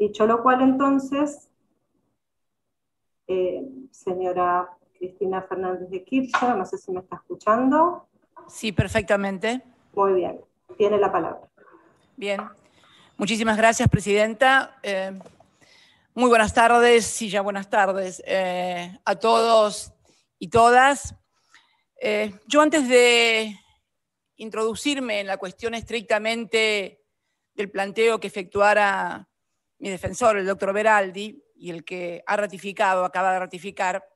Dicho lo cual, entonces, señora Cristina Fernández de Kirchner, no sé si me está escuchando. Sí, perfectamente. Muy bien, tiene la palabra. Bien. Muchísimas gracias, presidenta. Muy buenas tardes, sí, ya buenas tardes a todos y todas. Yo antes de introducirme en la cuestión estrictamente del planteo que efectuara mi defensor, el doctor Beraldi, y el que acaba de ratificar,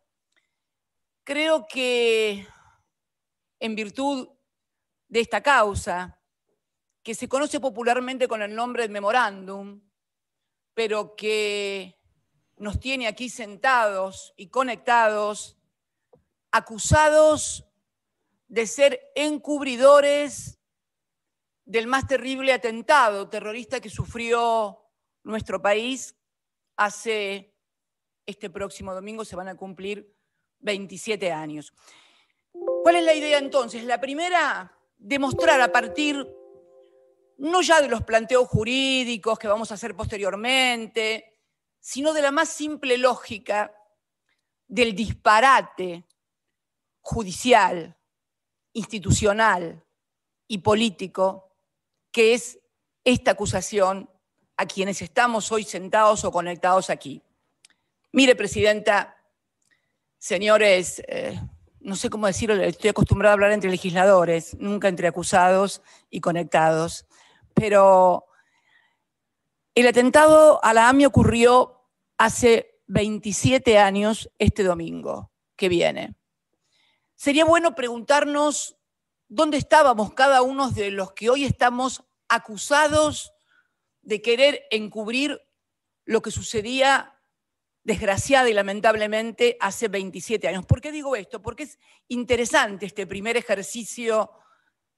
creo que en virtud de esta causa, que se conoce popularmente con el nombre de memorándum, pero que nos tiene aquí sentados y conectados, acusados de ser encubridores del más terrible atentado terrorista que sufrió nuestro país. Este próximo domingo se van a cumplir 27 años. ¿Cuál es la idea entonces? La primera, demostrar a partir no ya de los planteos jurídicos que vamos a hacer posteriormente, sino de la más simple lógica del disparate judicial, institucional y político que es esta acusación a quienes estamos hoy sentados o conectados aquí. Mire, presidenta, señores, no sé cómo decirlo, estoy acostumbrada a hablar entre legisladores, nunca entre acusados y conectados, pero el atentado a la AMIA ocurrió hace 27 años este domingo que viene. Sería bueno preguntarnos dónde estábamos cada uno de los que hoy estamos acusados de querer encubrir lo que sucedía desgraciada y lamentablemente hace 27 años. ¿Por qué digo esto? Porque es interesante este primer ejercicio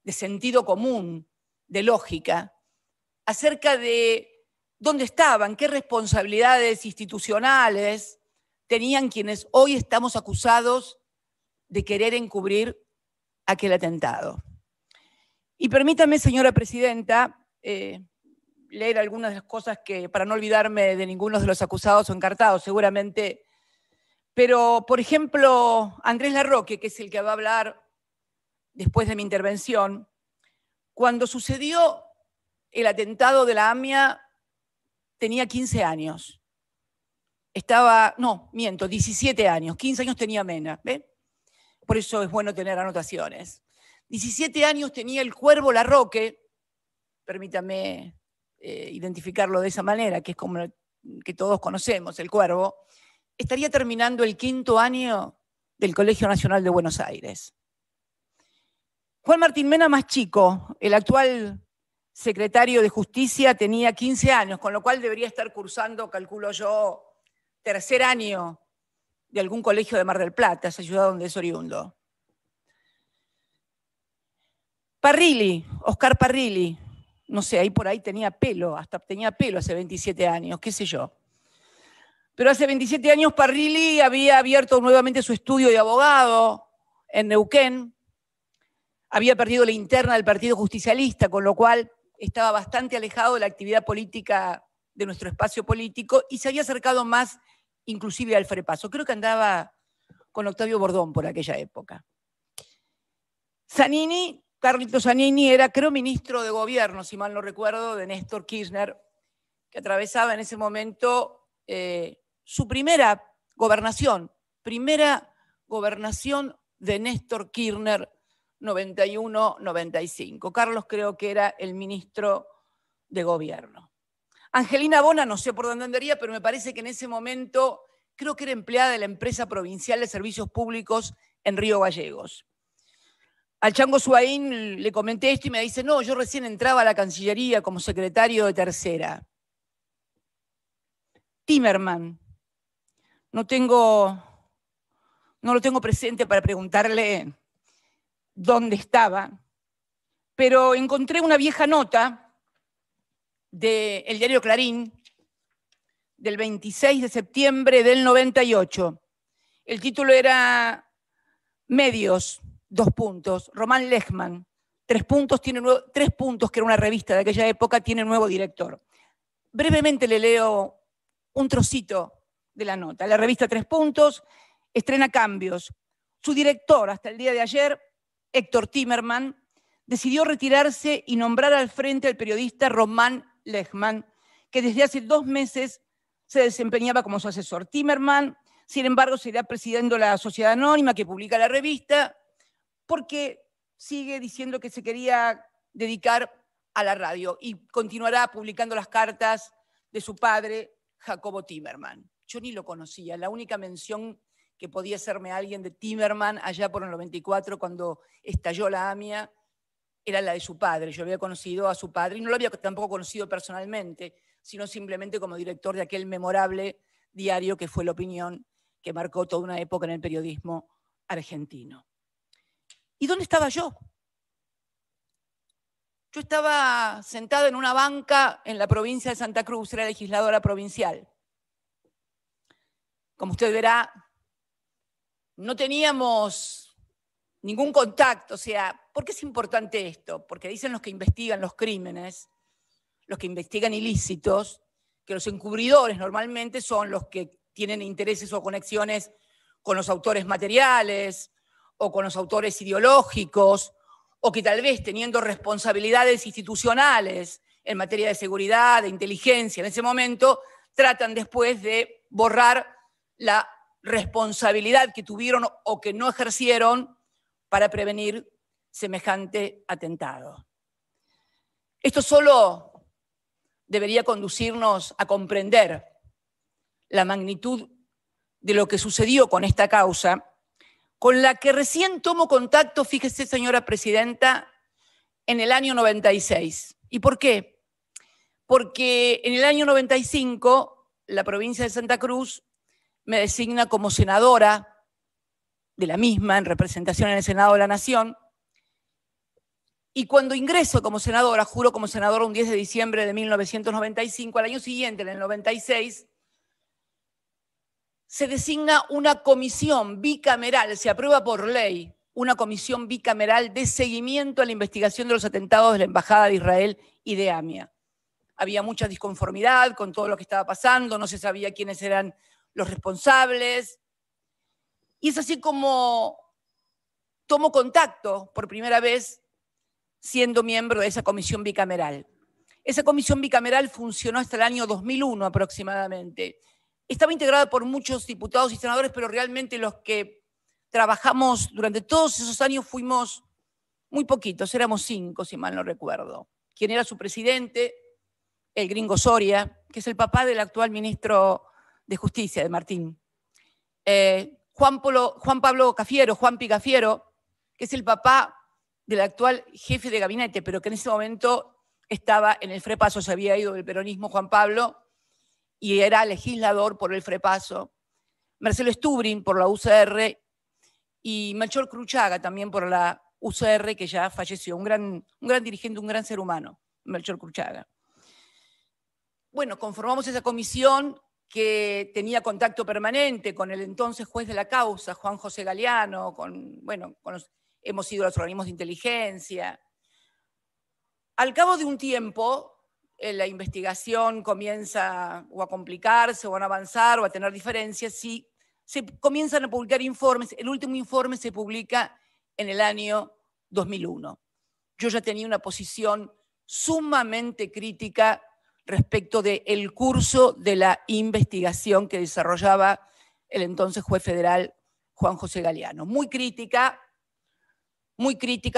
de sentido común, de lógica, acerca de dónde estaban, qué responsabilidades institucionales tenían quienes hoy estamos acusados de querer encubrir aquel atentado. Y permítame, señora presidenta, leer algunas de las cosas que, para no olvidarme de ninguno de los acusados o encartados, seguramente, pero, por ejemplo, Andrés Larroque, que es el que va a hablar después de mi intervención, cuando sucedió el atentado de la AMIA, tenía 15 años. 17 años, 15 años tenía Mena, ¿ve? Por eso es bueno tener anotaciones. 17 años tenía el Cuervo Larroque, permítame identificarlo de esa manera, que es como que todos conocemos, el Cuervo, estaría terminando el 5º año del Colegio Nacional de Buenos Aires. Juan Martín Mena, más chico, el actual secretario de Justicia, tenía 15 años, con lo cual debería estar cursando, calculo yo, 3er año de algún colegio de Mar del Plata, esa ciudad donde es oriundo. Parrilli, Oscar Parrilli, no sé, ahí por ahí tenía pelo, hasta tenía pelo hace 27 años, qué sé yo. Pero hace 27 años Parrilli había abierto nuevamente su estudio de abogado en Neuquén, había perdido la interna del Partido Justicialista, con lo cual estaba bastante alejado de la actividad política de nuestro espacio político y se había acercado más inclusive al Frepaso. Creo que andaba con Octavio Bordón por aquella época. Zanini, Carlito Zanini, era, creo, ministro de gobierno, si mal no recuerdo, de Néstor Kirchner, que atravesaba en ese momento su primera gobernación de Néstor Kirchner, 91-95. Carlos creo que era el ministro de gobierno. Angelina Bona, no sé por dónde andaría, pero me parece que en ese momento creo que era empleada de la empresa provincial de servicios públicos en Río Gallegos. Al Chango Suaín le comenté esto y me dice, no, yo recién entraba a la Cancillería como secretario de tercera. Timerman, no lo tengo presente para preguntarle dónde estaba, pero encontré una vieja nota del diario Clarín del 26 de septiembre del 98. El título era Medios, : Román Lechman, 3 puntos, que era una revista de aquella época, tiene nuevo director. brevemente le leo un trocito de la nota. La revista Tres Puntos estrena cambios. Su director, hasta el día de ayer, Héctor Timerman, decidió retirarse y nombrar al frente al periodista Román Lechman, que desde hace 2 meses se desempeñaba como su asesor. Timerman, sin embargo, seguirá presidiendo la sociedad anónima que publica la revista, porque sigue diciendo que se quería dedicar a la radio y continuará publicando las cartas de su padre, Jacobo Timerman. Yo ni lo conocía, la única mención que podía hacerme alguien de Timerman allá por el 94, cuando estalló la AMIA, era la de su padre. Yo había conocido a su padre y no lo había tampoco conocido personalmente, sino simplemente como director de aquel memorable diario que fue La Opinión, que marcó toda una época en el periodismo argentino. ¿Y dónde estaba yo? Yo estaba sentada en una banca en la provincia de Santa Cruz, era legisladora provincial. Como usted verá, no teníamos ningún contacto. O sea, ¿por qué es importante esto? Porque dicen los que investigan los crímenes, los que investigan ilícitos, que los encubridores normalmente son los que tienen intereses o conexiones con los autores materiales o con los autores ideológicos, o que tal vez teniendo responsabilidades institucionales en materia de seguridad, de inteligencia, en ese momento, tratan después de borrar la responsabilidad que tuvieron o que no ejercieron para prevenir semejante atentado. Esto solo debería conducirnos a comprender la magnitud de lo que sucedió con esta causa, con la que recién tomo contacto, fíjese, señora presidenta, en el año 96. ¿Y por qué? Porque en el año 95 la provincia de Santa Cruz me designa como senadora de la misma, en representación en el Senado de la Nación, y cuando ingreso como senadora, juro como senadora un 10 de diciembre de 1995, al año siguiente, en el 96, se designa una comisión bicameral, se aprueba por ley, una comisión bicameral de seguimiento a la investigación de los atentados de la Embajada de Israel y de AMIA. Había mucha disconformidad con todo lo que estaba pasando, no se sabía quiénes eran los responsables. Y es así como tomo contacto por primera vez siendo miembro de esa comisión bicameral. Esa comisión bicameral funcionó hasta el año 2001 aproximadamente. Estaba integrada por muchos diputados y senadores, pero realmente los que trabajamos durante todos esos años fuimos muy poquitos, éramos 5, si mal no recuerdo. Quien era su presidente, el gringo Soria, que es el papá del actual ministro de Justicia, de Martín. Juan Pablo Cafiero, Juanpi Cafiero, que es el papá del actual jefe de gabinete, pero que en ese momento estaba en el Frepaso, se había ido del peronismo Juan Pablo, y era legislador por el Frepaso. Marcelo Stubrin por la UCR y Melchor Cruchaga también por la UCR, que ya falleció, un gran dirigente, un gran ser humano, Melchor Cruchaga. Bueno, conformamos esa comisión que tenía contacto permanente con el entonces juez de la causa, Juan José Galeano, hemos ido a los organismos de inteligencia. Al cabo de un tiempo, la investigación comienza o a complicarse, o a avanzar, o a tener diferencias, y se comienzan a publicar informes. El último informe se publica en el año 2001. Yo ya tenía una posición sumamente crítica respecto del curso de la investigación que desarrollaba el entonces juez federal Juan José Galeano. Muy crítica,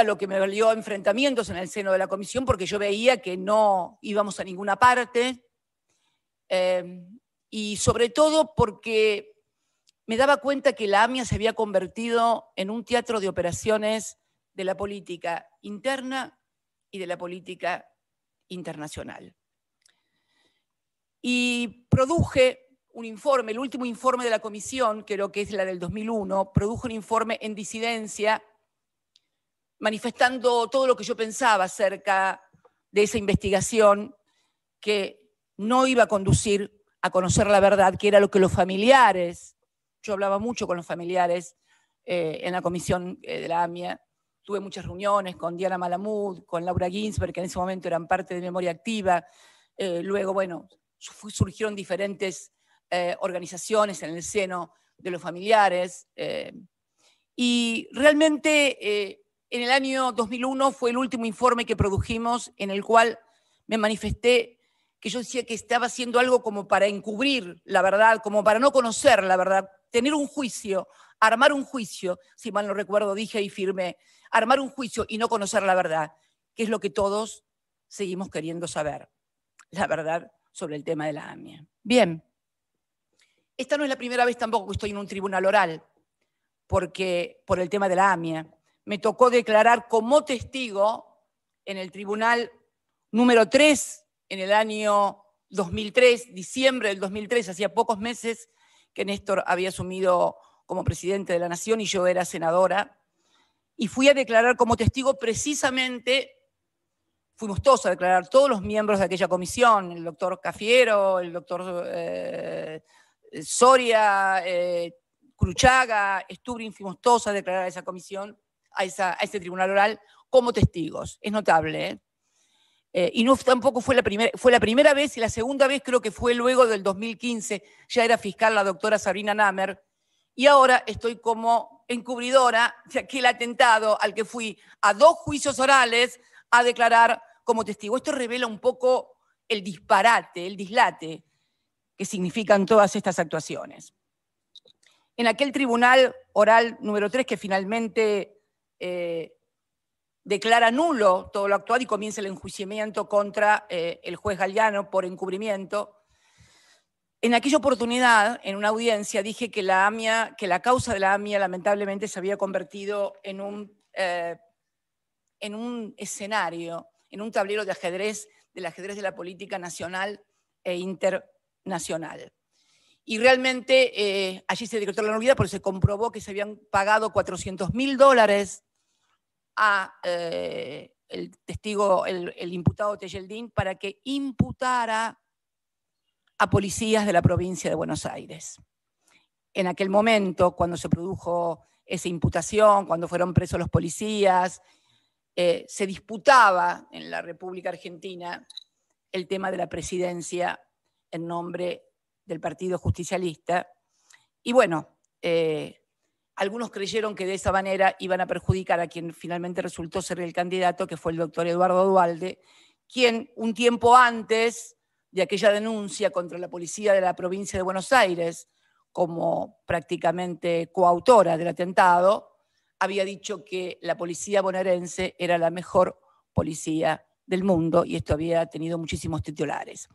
lo que me valió enfrentamientos en el seno de la comisión, porque yo veía que no íbamos a ninguna parte, y sobre todo porque me daba cuenta que la AMIA se había convertido en un teatro de operaciones de la política interna y de la política internacional. Y produje un informe, el último informe de la comisión, creo que es la del 2001, produjo un informe en disidencia, manifestando todo lo que yo pensaba acerca de esa investigación, que no iba a conducir a conocer la verdad, que era lo que los familiares, yo hablaba mucho con los familiares en la comisión de la AMIA, tuve muchas reuniones con Diana Malamud, con Laura Ginsberg, que en ese momento eran parte de Memoria Activa, luego, bueno, surgieron diferentes organizaciones en el seno de los familiares. Y realmente en el año 2001 fue el último informe que produjimos en el cual me manifesté que yo decía que estaba haciendo algo como para encubrir la verdad, como para no conocer la verdad, tener un juicio, armar un juicio, si mal no recuerdo dije y firmé, armar un juicio y no conocer la verdad, que es lo que todos seguimos queriendo saber, la verdad sobre el tema de la AMIA. Bien, esta no es la primera vez tampoco que estoy en un tribunal oral, porque por el tema de la AMIA. Me tocó declarar como testigo en el tribunal número 3 en el año 2003, diciembre del 2003, hacía pocos meses que Néstor había asumido como presidente de la Nación y yo era senadora, y fui a declarar como testigo precisamente, fuimos todos a declarar, todos los miembros de aquella comisión, el doctor Cafiero, el doctor Soria, Cruchaga, Stubrin, fuimos todos a declarar a esa comisión, a ese tribunal oral, como testigos. Es notable, ¿eh? Y no tampoco fue la primera vez, y la segunda vez creo que fue luego del 2015, ya era fiscal la doctora Sabrina Namer, y ahora estoy como encubridora de aquel atentado al que fui a 2 juicios orales a declarar como testigo. Esto revela un poco el disparate, el dislate que significan todas estas actuaciones. En aquel tribunal oral número 3 que finalmente declara nulo todo lo actuado y comienza el enjuiciamiento contra el juez Galliano por encubrimiento. En aquella oportunidad, en una audiencia, dije que la causa de la AMIA lamentablemente se había convertido en un escenario, en un tablero de ajedrez, del ajedrez de la política nacional e internacional. Y realmente allí se decretó la nulidad porque se comprobó que se habían pagado $400.000 a el testigo, el imputado Tejeldín, para que imputara a policías de la provincia de Buenos Aires. En aquel momento, cuando se produjo esa imputación, cuando fueron presos los policías, se disputaba en la República Argentina el tema de la presidencia en nombre del Partido Justicialista. Y bueno, algunos creyeron que de esa manera iban a perjudicar a quien finalmente resultó ser el candidato, que fue el doctor Eduardo Duhalde, quien un tiempo antes de aquella denuncia contra la policía de la provincia de Buenos Aires, como prácticamente coautora del atentado, había dicho que la policía bonaerense era la mejor policía del mundo y esto había tenido muchísimos titulares.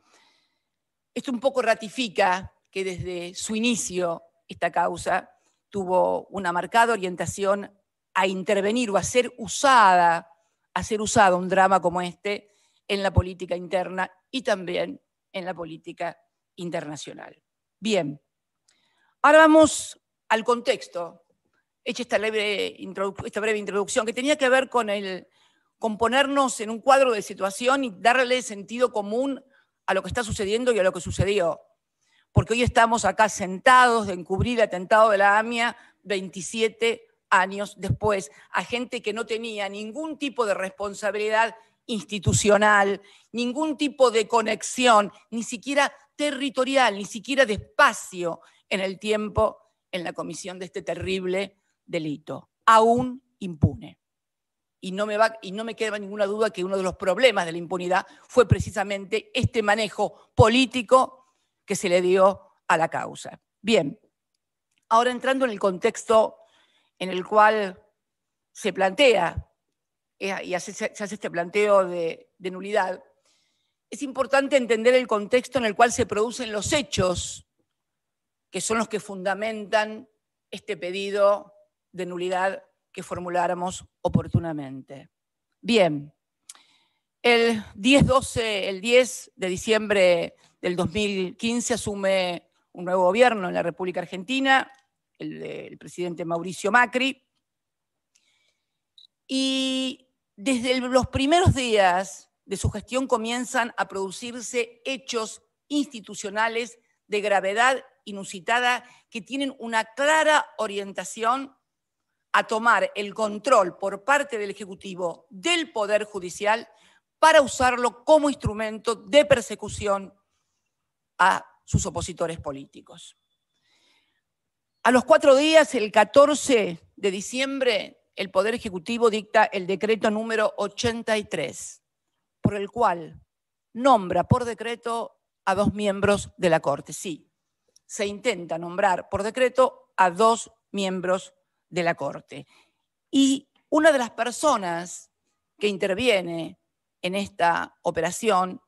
Esto un poco ratifica que desde su inicio esta causa tuvo una marcada orientación a intervenir o a ser usado un drama como este en la política interna y también en la política internacional. Bien, ahora vamos al contexto. Hecha esta breve introducción que tenía que ver con ponernos en un cuadro de situación y darle sentido común a lo que está sucediendo y a lo que sucedió. Porque hoy estamos acá sentados de encubrir el atentado de la AMIA 27 años después, a gente que no tenía ningún tipo de responsabilidad institucional, ningún tipo de conexión, ni siquiera territorial, ni siquiera de espacio en el tiempo en la comisión de este terrible delito, aún impune. Y no me queda ninguna duda que uno de los problemas de la impunidad fue precisamente este manejo político que se le dio a la causa. Bien, ahora entrando en el contexto en el cual se plantea y se hace este planteo de nulidad, es importante entender el contexto en el cual se producen los hechos que son los que fundamentan este pedido de nulidad que formuláramos oportunamente. Bien, el 10 de diciembre del 2015 asume un nuevo gobierno en la República Argentina, el presidente Mauricio Macri, y desde los primeros días de su gestión comienzan a producirse hechos institucionales de gravedad inusitada que tienen una clara orientación a tomar el control por parte del Ejecutivo del Poder Judicial para usarlo como instrumento de persecución a sus opositores políticos. A los 4 días, el 14 de diciembre, el Poder Ejecutivo dicta el decreto número 83, por el cual nombra por decreto a 2 miembros de la Corte. Sí, se intenta nombrar por decreto a 2 miembros de la Corte. Y una de las personas que interviene en esta operación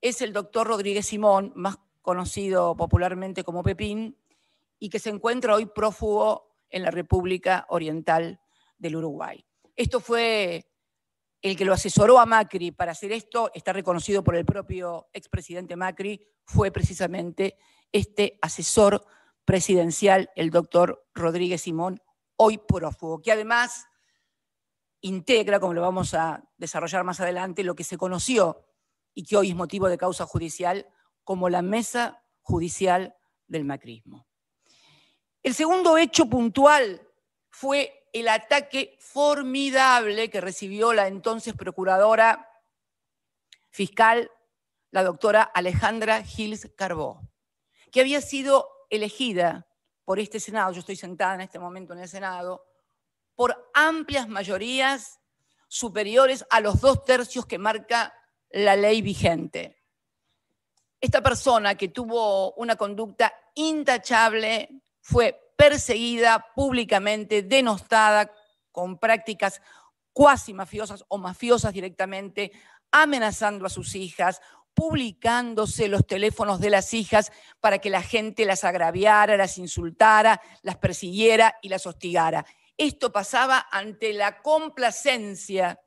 es el doctor Rodríguez Simón, más conocido popularmente como Pepín, y que se encuentra hoy prófugo en la República Oriental del Uruguay. Esto fue el que lo asesoró a Macri para hacer esto, está reconocido por el propio expresidente Macri, fue precisamente este asesor presidencial, el doctor Rodríguez Simón, hoy prófugo, que además integra, como lo vamos a desarrollar más adelante, lo que se conoció y que hoy es motivo de causa judicial como la Mesa Judicial del Macrismo. El segundo hecho puntual fue el ataque formidable que recibió la entonces procuradora fiscal, la doctora Alejandra Gils Carbó, que había sido elegida por este Senado, yo estoy sentada en este momento en el Senado, por amplias mayorías superiores a los 2/3 que marca la ley vigente. Esta persona, que tuvo una conducta intachable, fue perseguida públicamente, denostada con prácticas cuasi mafiosas o mafiosas directamente, amenazando a sus hijas, publicándose los teléfonos de las hijas para que la gente las agraviara, las insultara, las persiguiera y las hostigara. Esto pasaba ante la complacencia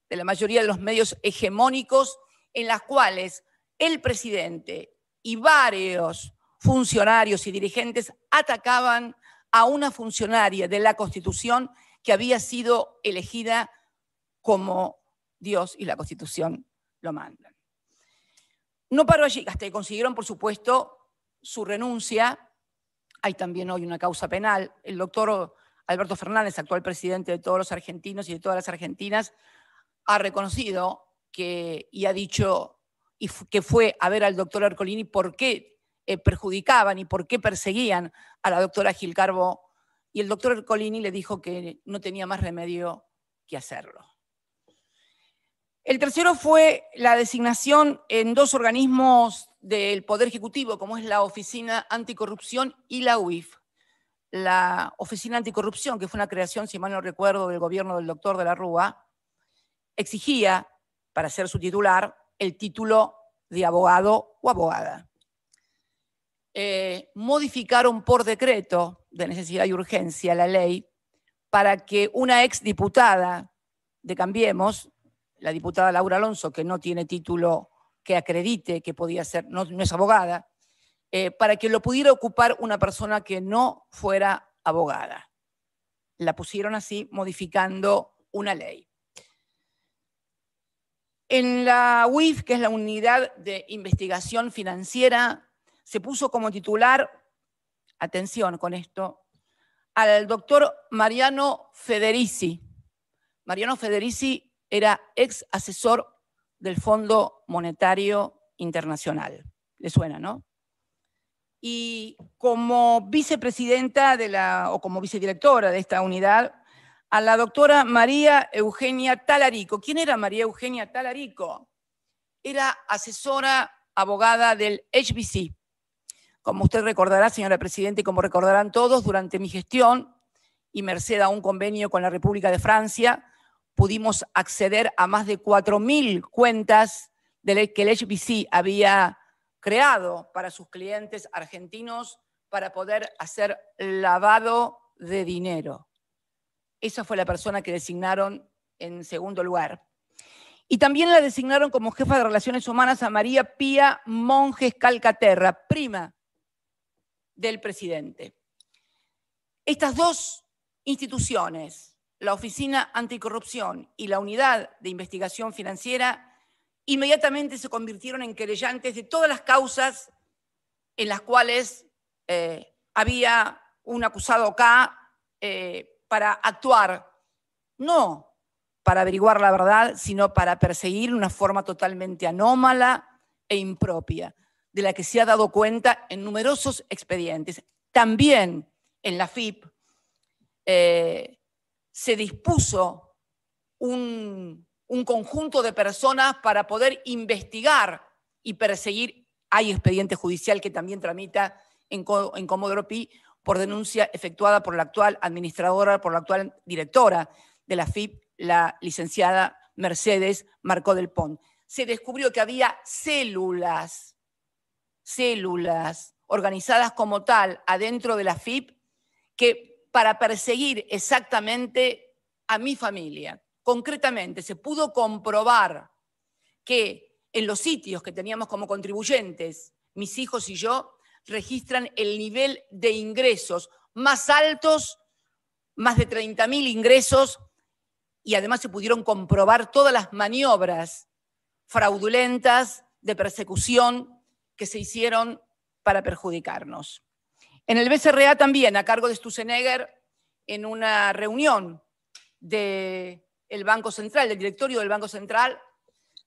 de la mayoría de los medios hegemónicos, en las cuales el presidente y varios funcionarios y dirigentes atacaban a una funcionaria de la Constitución que había sido elegida como Dios y la Constitución lo mandan. No paró allí, hasta que consiguieron, por supuesto, su renuncia. Hay también hoy una causa penal. El doctor Alberto Fernández, actual presidente de todos los argentinos y de todas las argentinas, ha reconocido y ha dicho que fue a ver al doctor Ercolini por qué perjudicaban y por qué perseguían a la doctora Gil Carbó, y el doctor Ercolini le dijo que no tenía más remedio que hacerlo. El tercero fue la designación en 2 organismos del Poder Ejecutivo, como es la Oficina Anticorrupción y la UIF. La Oficina Anticorrupción, que fue una creación, si mal no recuerdo, del gobierno del doctor de la Rúa, exigía, para ser su titular, el título de abogado o abogada. Modificaron por decreto de necesidad y urgencia la ley para que una exdiputada de Cambiemos, la diputada Laura Alonso, que no tiene título que acredite que podía ser, no es abogada, para que lo pudiera ocupar una persona que no fuera abogada. La pusieron así, modificando una ley. En la UIF, que es la Unidad de Investigación Financiera, se puso como titular, atención con esto, al doctor Mariano Federici. Mariano Federici era ex asesor del Fondo Monetario Internacional. ¿Le suena, no? Y como vicepresidenta o como vicedirectora de esta unidad, a la doctora María Eugenia Talarico. ¿Quién era María Eugenia Talarico? Era asesora abogada del HBC. Como usted recordará, señora presidenta, y como recordarán todos, durante mi gestión y merced a un convenio con la República de Francia, pudimos acceder a más de 4.000 cuentas que el HBC había creado para sus clientes argentinos para poder hacer lavado de dinero. Esa fue la persona que designaron en segundo lugar. Y también la designaron como jefa de Relaciones Humanas a María Pía Monjes Calcaterra, prima del presidente. Estas 2 instituciones, la Oficina Anticorrupción y la Unidad de Investigación Financiera, inmediatamente se convirtieron en querellantes de todas las causas en las cuales había un acusado acá para actuar, no para averiguar la verdad, sino para perseguir de una forma totalmente anómala e impropia. de la que se ha dado cuenta en numerosos expedientes. También en la FIP se dispuso un conjunto de personas para poder investigar y perseguir. Hay expediente judicial que también tramita en Comodoro Pi por denuncia efectuada por la actual administradora, por la actual directora de la FIP, la licenciada Mercedes Marcó del Pont. Se descubrió que había células organizadas como tal adentro de la FIP que para perseguir exactamente a mi familia. Concretamente, se pudo comprobar que en los sitios que teníamos como contribuyentes, mis hijos y yo, registran el nivel de ingresos más altos, más de 30.000 ingresos, y además se pudieron comprobar todas las maniobras fraudulentas de persecución que se hicieron para perjudicarnos. En el BCRA también, a cargo de Sturzenegger, en una reunión del Banco Central, del directorio del Banco Central,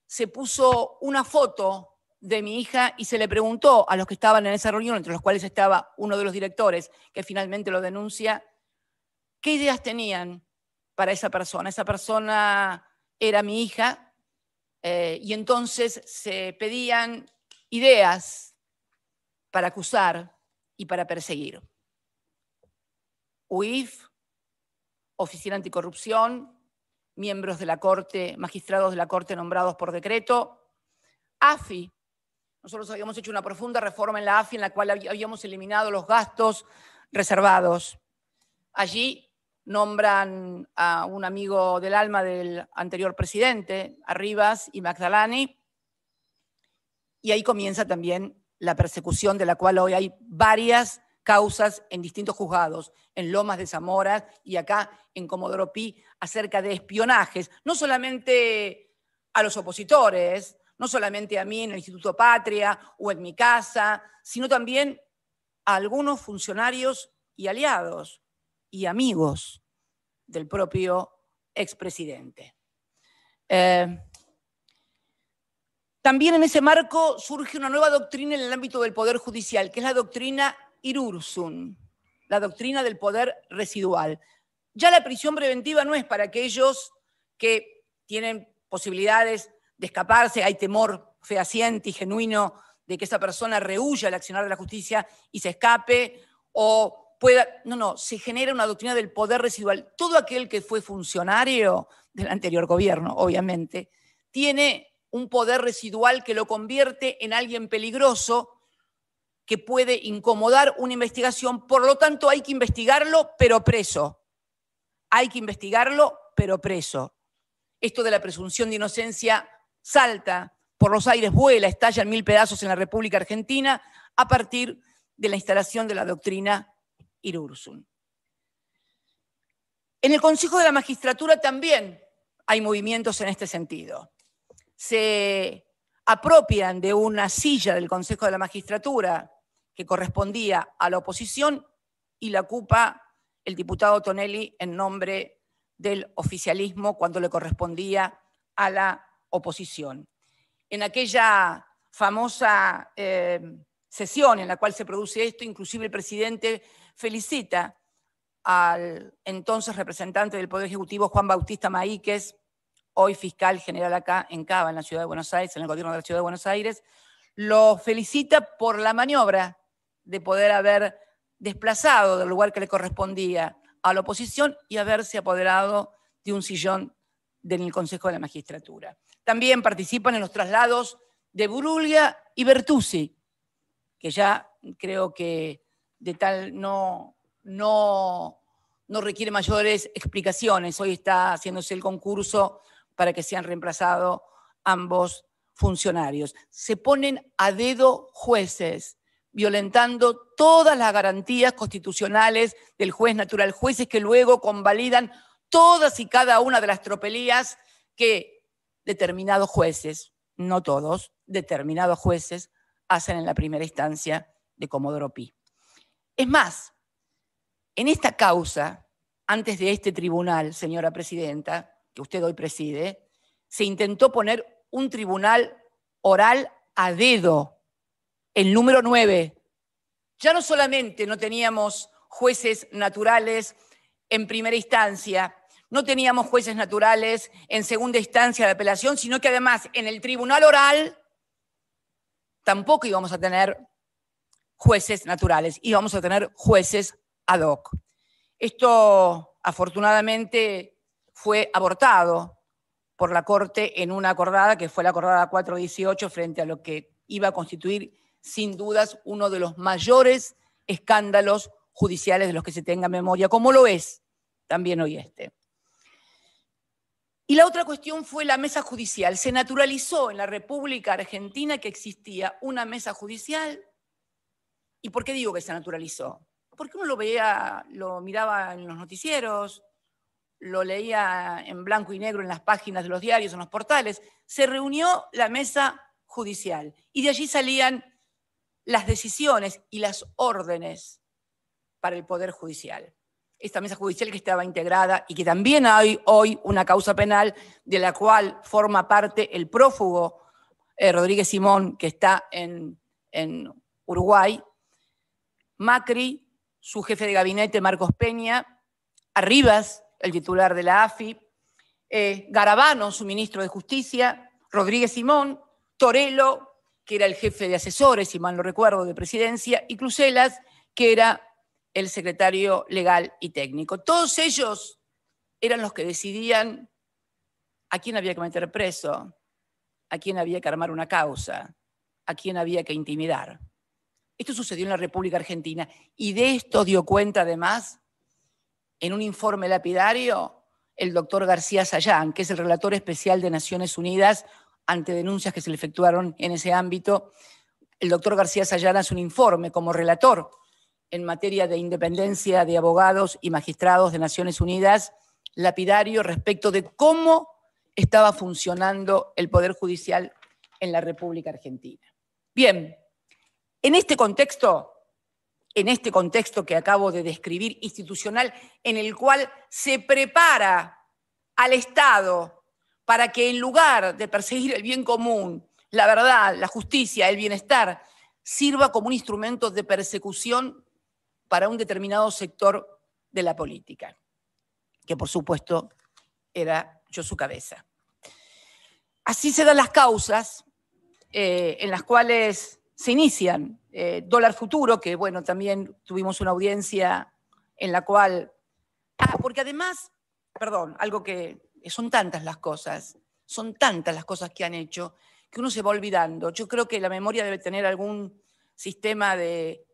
se puso una foto de mi hija y se le preguntó a los que estaban en esa reunión, entre los cuales estaba uno de los directores, que finalmente lo denuncia, qué ideas tenían para esa persona. Esa persona era mi hija, y entonces se pedían ideas para acusar y para perseguir. UIF, Oficina Anticorrupción, miembros de la Corte, magistrados de la Corte nombrados por decreto, AFI. Nosotros habíamos hecho una profunda reforma en la AFI en la cual habíamos eliminado los gastos reservados. Allí nombran a un amigo del alma del anterior presidente, a Rivas y Magdalani, y ahí comienza también la persecución de la cual hoy hay varias causas en distintos juzgados, en Lomas de Zamora y acá en Comodoro Pi, acerca de espionajes, no solamente a los opositores, no solamente a mí en el Instituto Patria o en mi casa, sino también a algunos funcionarios y aliados y amigos del propio expresidente. También en ese marco surge una nueva doctrina en el ámbito del Poder Judicial, que es la doctrina Irurzun, la doctrina del poder residual. Ya la prisión preventiva no es para aquellos que tienen posibilidades de escaparse, hay temor fehaciente y genuino de que esa persona rehuya el accionar de la justicia y se escape o pueda... No, se genera una doctrina del poder residual. Todo aquel que fue funcionario del anterior gobierno, obviamente, tiene un poder residual que lo convierte en alguien peligroso que puede incomodar una investigación. Por lo tanto, hay que investigarlo, pero preso. Hay que investigarlo, pero preso. Esto de la presunción de inocencia salta por los aires, vuela, estalla en 1000 pedazos en la República Argentina a partir de la instalación de la doctrina Irurzun. En el Consejo de la Magistratura también hay movimientos en este sentido. Se apropian de una silla del Consejo de la Magistratura que correspondía a la oposición y la ocupa el diputado Tonelli en nombre del oficialismo cuando le correspondía a la oposición. En aquella famosa sesión en la cual se produce esto, inclusive el presidente felicita al entonces representante del Poder Ejecutivo, Juan Bautista Maíquez, hoy fiscal general acá en Cava, en la Ciudad de Buenos Aires, en el gobierno de la Ciudad de Buenos Aires, lo felicita por la maniobra de poder haber desplazado del lugar que le correspondía a la oposición y haberse apoderado de un sillón del Consejo de la Magistratura. También participan en los traslados de Bruglia y Bertuzzi, que ya creo que de tal no requiere mayores explicaciones. Hoy está haciéndose el concurso para que sean reemplazados ambos funcionarios. Se ponen a dedo jueces, violentando todas las garantías constitucionales del juez natural, jueces que luego convalidan todas y cada una de las tropelías que determinados jueces, no todos, determinados jueces hacen en la primera instancia de Comodoro Pi. Es más, en esta causa, antes de este tribunal, señora presidenta, que usted hoy preside, se intentó poner un tribunal oral a dedo El número 9. Ya no solamente no teníamos jueces naturales en primera instancia, no teníamos jueces naturales en segunda instancia de apelación, sino que además en el tribunal oral tampoco íbamos a tener jueces naturales, íbamos a tener jueces ad hoc. Esto, afortunadamente, fue abortado por la Corte en una acordada que fue la acordada 418 frente a lo que iba a constituir, sin dudas, uno de los mayores escándalos judiciales de los que se tenga memoria, como lo es también hoy este. Y la otra cuestión fue la mesa judicial. Se naturalizó en la República Argentina que existía una mesa judicial. ¿Y por qué digo que se naturalizó? Porque uno lo veía, lo miraba en los noticieros, lo leía en blanco y negro en las páginas de los diarios, en los portales. Se reunió la mesa judicial y de allí salían las decisiones y las órdenes para el Poder Judicial. Esta mesa judicial que estaba integrada y que también hay hoy una causa penal de la cual forma parte el prófugo Rodríguez Simón, que está en Uruguay, Macri, su jefe de gabinete Marcos Peña, Arribas, el titular de la AFI, Garabano, su ministro de Justicia, Rodríguez Simón, Torello, que era el jefe de asesores, si mal no recuerdo, de Presidencia, y Crucelas, que era el secretario legal y técnico. Todos ellos eran los que decidían a quién había que meter preso, a quién había que armar una causa, a quién había que intimidar. Esto sucedió en la República Argentina y de esto dio cuenta además en un informe lapidario el doctor García Sayán, que es el relator especial de Naciones Unidas ante denuncias que se le efectuaron en ese ámbito. El doctor García Sayán hace un informe como relator en materia de independencia de abogados y magistrados de Naciones Unidas, lapidario respecto de cómo estaba funcionando el Poder Judicial en la República Argentina. Bien, en este contexto que acabo de describir, institucional, en el cual se prepara al Estado para que en lugar de perseguir el bien común, la verdad, la justicia, el bienestar, sirva como un instrumento de persecución para un determinado sector de la política, que por supuesto era yo su cabeza. Así se dan las causas en las cuales se inician. Dólar Futuro, que bueno, también tuvimos una audiencia en la cual... porque además, perdón, algo que son tantas las cosas que han hecho, que uno se va olvidando. Yo creo que la memoria debe tener algún sistema de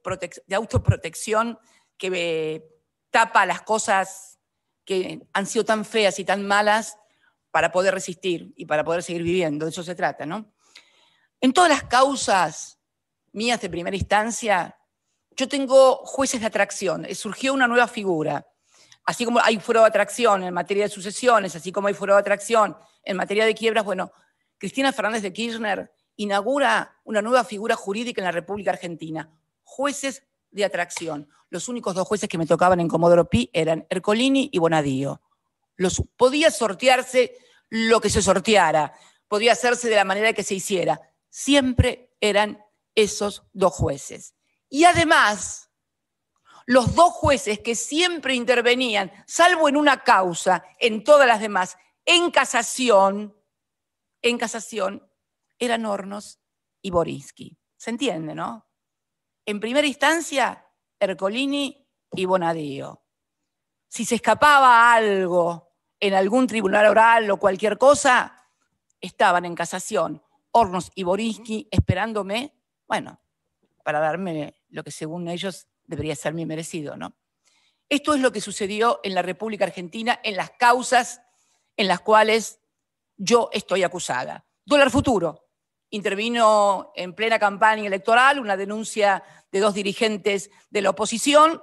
autoprotección que tapa las cosas que han sido tan feas y tan malas para poder resistir y para poder seguir viviendo. De eso se trata, ¿no? En todas las causas mías de primera instancia, yo tengo jueces de atracción. Surgió una nueva figura. Así como hay fuero de atracción en materia de sucesiones, así como hay fuero de atracción en materia de quiebras, bueno, Cristina Fernández de Kirchner inaugura una nueva figura jurídica en la República Argentina, jueces de atracción. Los únicos dos jueces que me tocaban en Comodoro Pi eran Ercolini y Bonadío. Podía sortearse lo que se sorteara, podía hacerse de la manera que se hiciera. Siempre eran esos dos jueces. Y además, los dos jueces que siempre intervenían, salvo en una causa, en todas las demás, en casación, eran Hornos y Borinsky. ¿Se entiende, no? En primera instancia, Ercolini y Bonadío. Si se escapaba algo en algún tribunal oral o cualquier cosa, estaban en casación Hornos y Borinsky esperándome, bueno, para darme lo que según ellos debería ser mi merecido, ¿no? Esto es lo que sucedió en la República Argentina en las causas en las cuales yo estoy acusada. Dólar Futuro. Intervino en plena campaña electoral una denuncia de dos dirigentes de la oposición,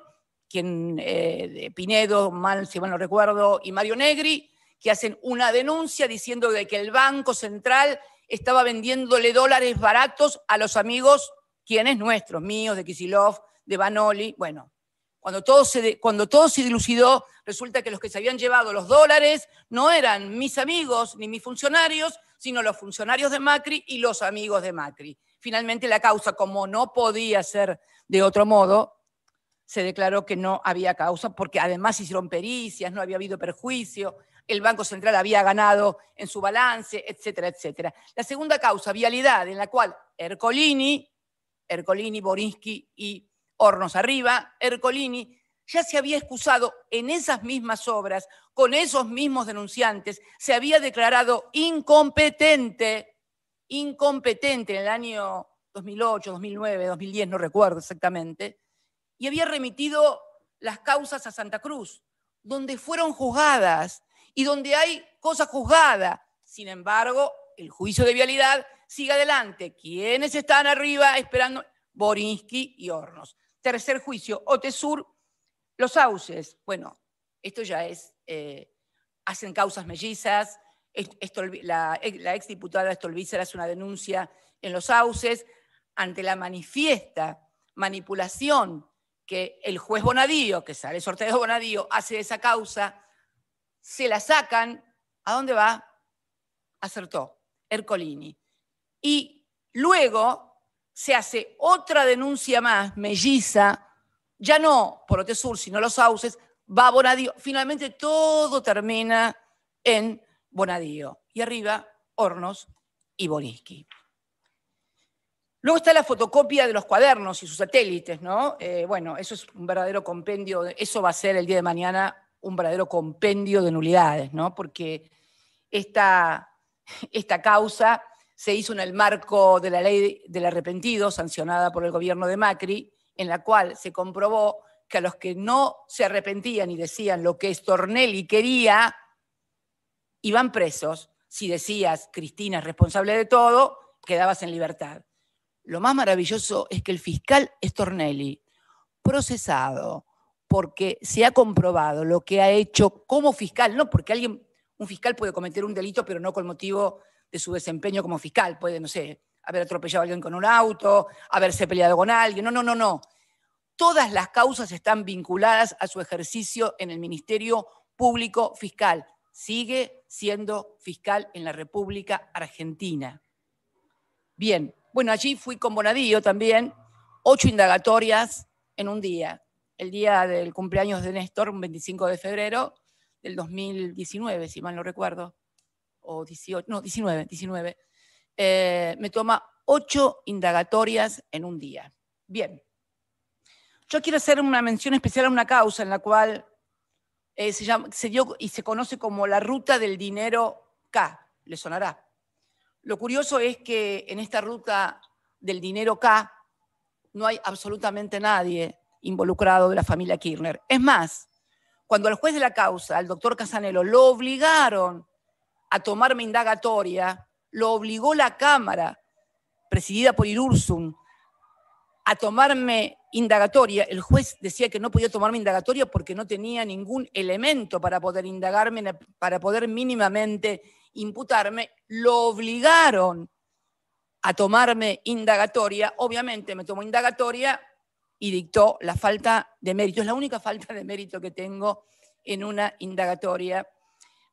Pinedo, si mal no recuerdo, y Mario Negri, que hacen una denuncia diciendo de que el Banco Central estaba vendiéndole dólares baratos a los amigos, quienes nuestros, míos, de Kicillof, de Banoli. Bueno, cuando todo se dilucidó, resulta que los que se habían llevado los dólares no eran mis amigos ni mis funcionarios, sino los funcionarios de Macri y los amigos de Macri. Finalmente la causa, como no podía ser de otro modo, se declaró que no había causa, porque además hicieron pericias, no había habido perjuicio, el Banco Central había ganado en su balance, etcétera, etcétera. La segunda causa, vialidad, en la cual Ercolini, Borinsky y Hornos arriba, Ercolini ya se había excusado en esas mismas obras, con esos mismos denunciantes, se había declarado incompetente en el año 2008, 2009, 2010, no recuerdo exactamente, y había remitido las causas a Santa Cruz, donde fueron juzgadas y donde hay cosa juzgada. Sin embargo, el juicio de vialidad sigue adelante. ¿Quiénes están arriba esperando? Borinsky y Hornos. Tercer juicio, Otesur, los sauces. Bueno, esto ya es, hacen causas mellizas. La exdiputada Stolbizer hace una denuncia en los sauces ante la manifiesta manipulación que el juez Bonadío, que sale sorteado Bonadío, hace esa causa, se la sacan. ¿A dónde va? Acertó, Ercolini. Y luego se hace otra denuncia más, melliza, ya no por Otesur, sino los sauces, va Bonadío. Finalmente todo termina en Bonadío. Y arriba, Hornos y Borinsky. Luego está la fotocopia de los cuadernos y sus satélites, ¿no? Bueno, eso es un verdadero compendio, eso va a ser el día de mañana un verdadero compendio de nulidades, ¿no? Porque esta causa se hizo en el marco de la ley del arrepentido, sancionada por el gobierno de Macri, en la cual se comprobó que a los que no se arrepentían y decían lo que Stornelli quería, iban presos. Si decías, Cristina es responsable de todo, quedabas en libertad. Lo más maravilloso es que el fiscal Stornelli, procesado porque se ha comprobado lo que ha hecho como fiscal, no porque un fiscal puede cometer un delito, pero no con motivo de su desempeño como fiscal, puede, no sé, haber atropellado a alguien con un auto, haberse peleado con alguien, no. Todas las causas están vinculadas a su ejercicio en el Ministerio Público Fiscal. Sigue siendo fiscal en la República Argentina. Bien, bueno, allí fui con Bonadío también, 8 indagatorias en un día. El día del cumpleaños de Néstor, un 25 de febrero del 2019, si mal no recuerdo, o 18, no, 19. Me toma 8 indagatorias en un día. Bien. Yo quiero hacer una mención especial a una causa en la cual se dio y se conoce como la ruta del dinero K, le sonará. Lo curioso es que en esta ruta del dinero K no hay absolutamente nadie involucrado de la familia Kirchner. Es más, cuando al juez de la causa, al doctor Casanelo, lo obligaron a tomarme indagatoria, lo obligó la Cámara, presidida por Irurzun, a tomarme indagatoria. El juez decía que no podía tomarme indagatoria porque no tenía ningún elemento para poder indagarme, para poder mínimamente imputarme. Lo obligaron a tomarme indagatoria. Obviamente me tomó indagatoria y dictó la falta de mérito. Es la única falta de mérito que tengo en una indagatoria.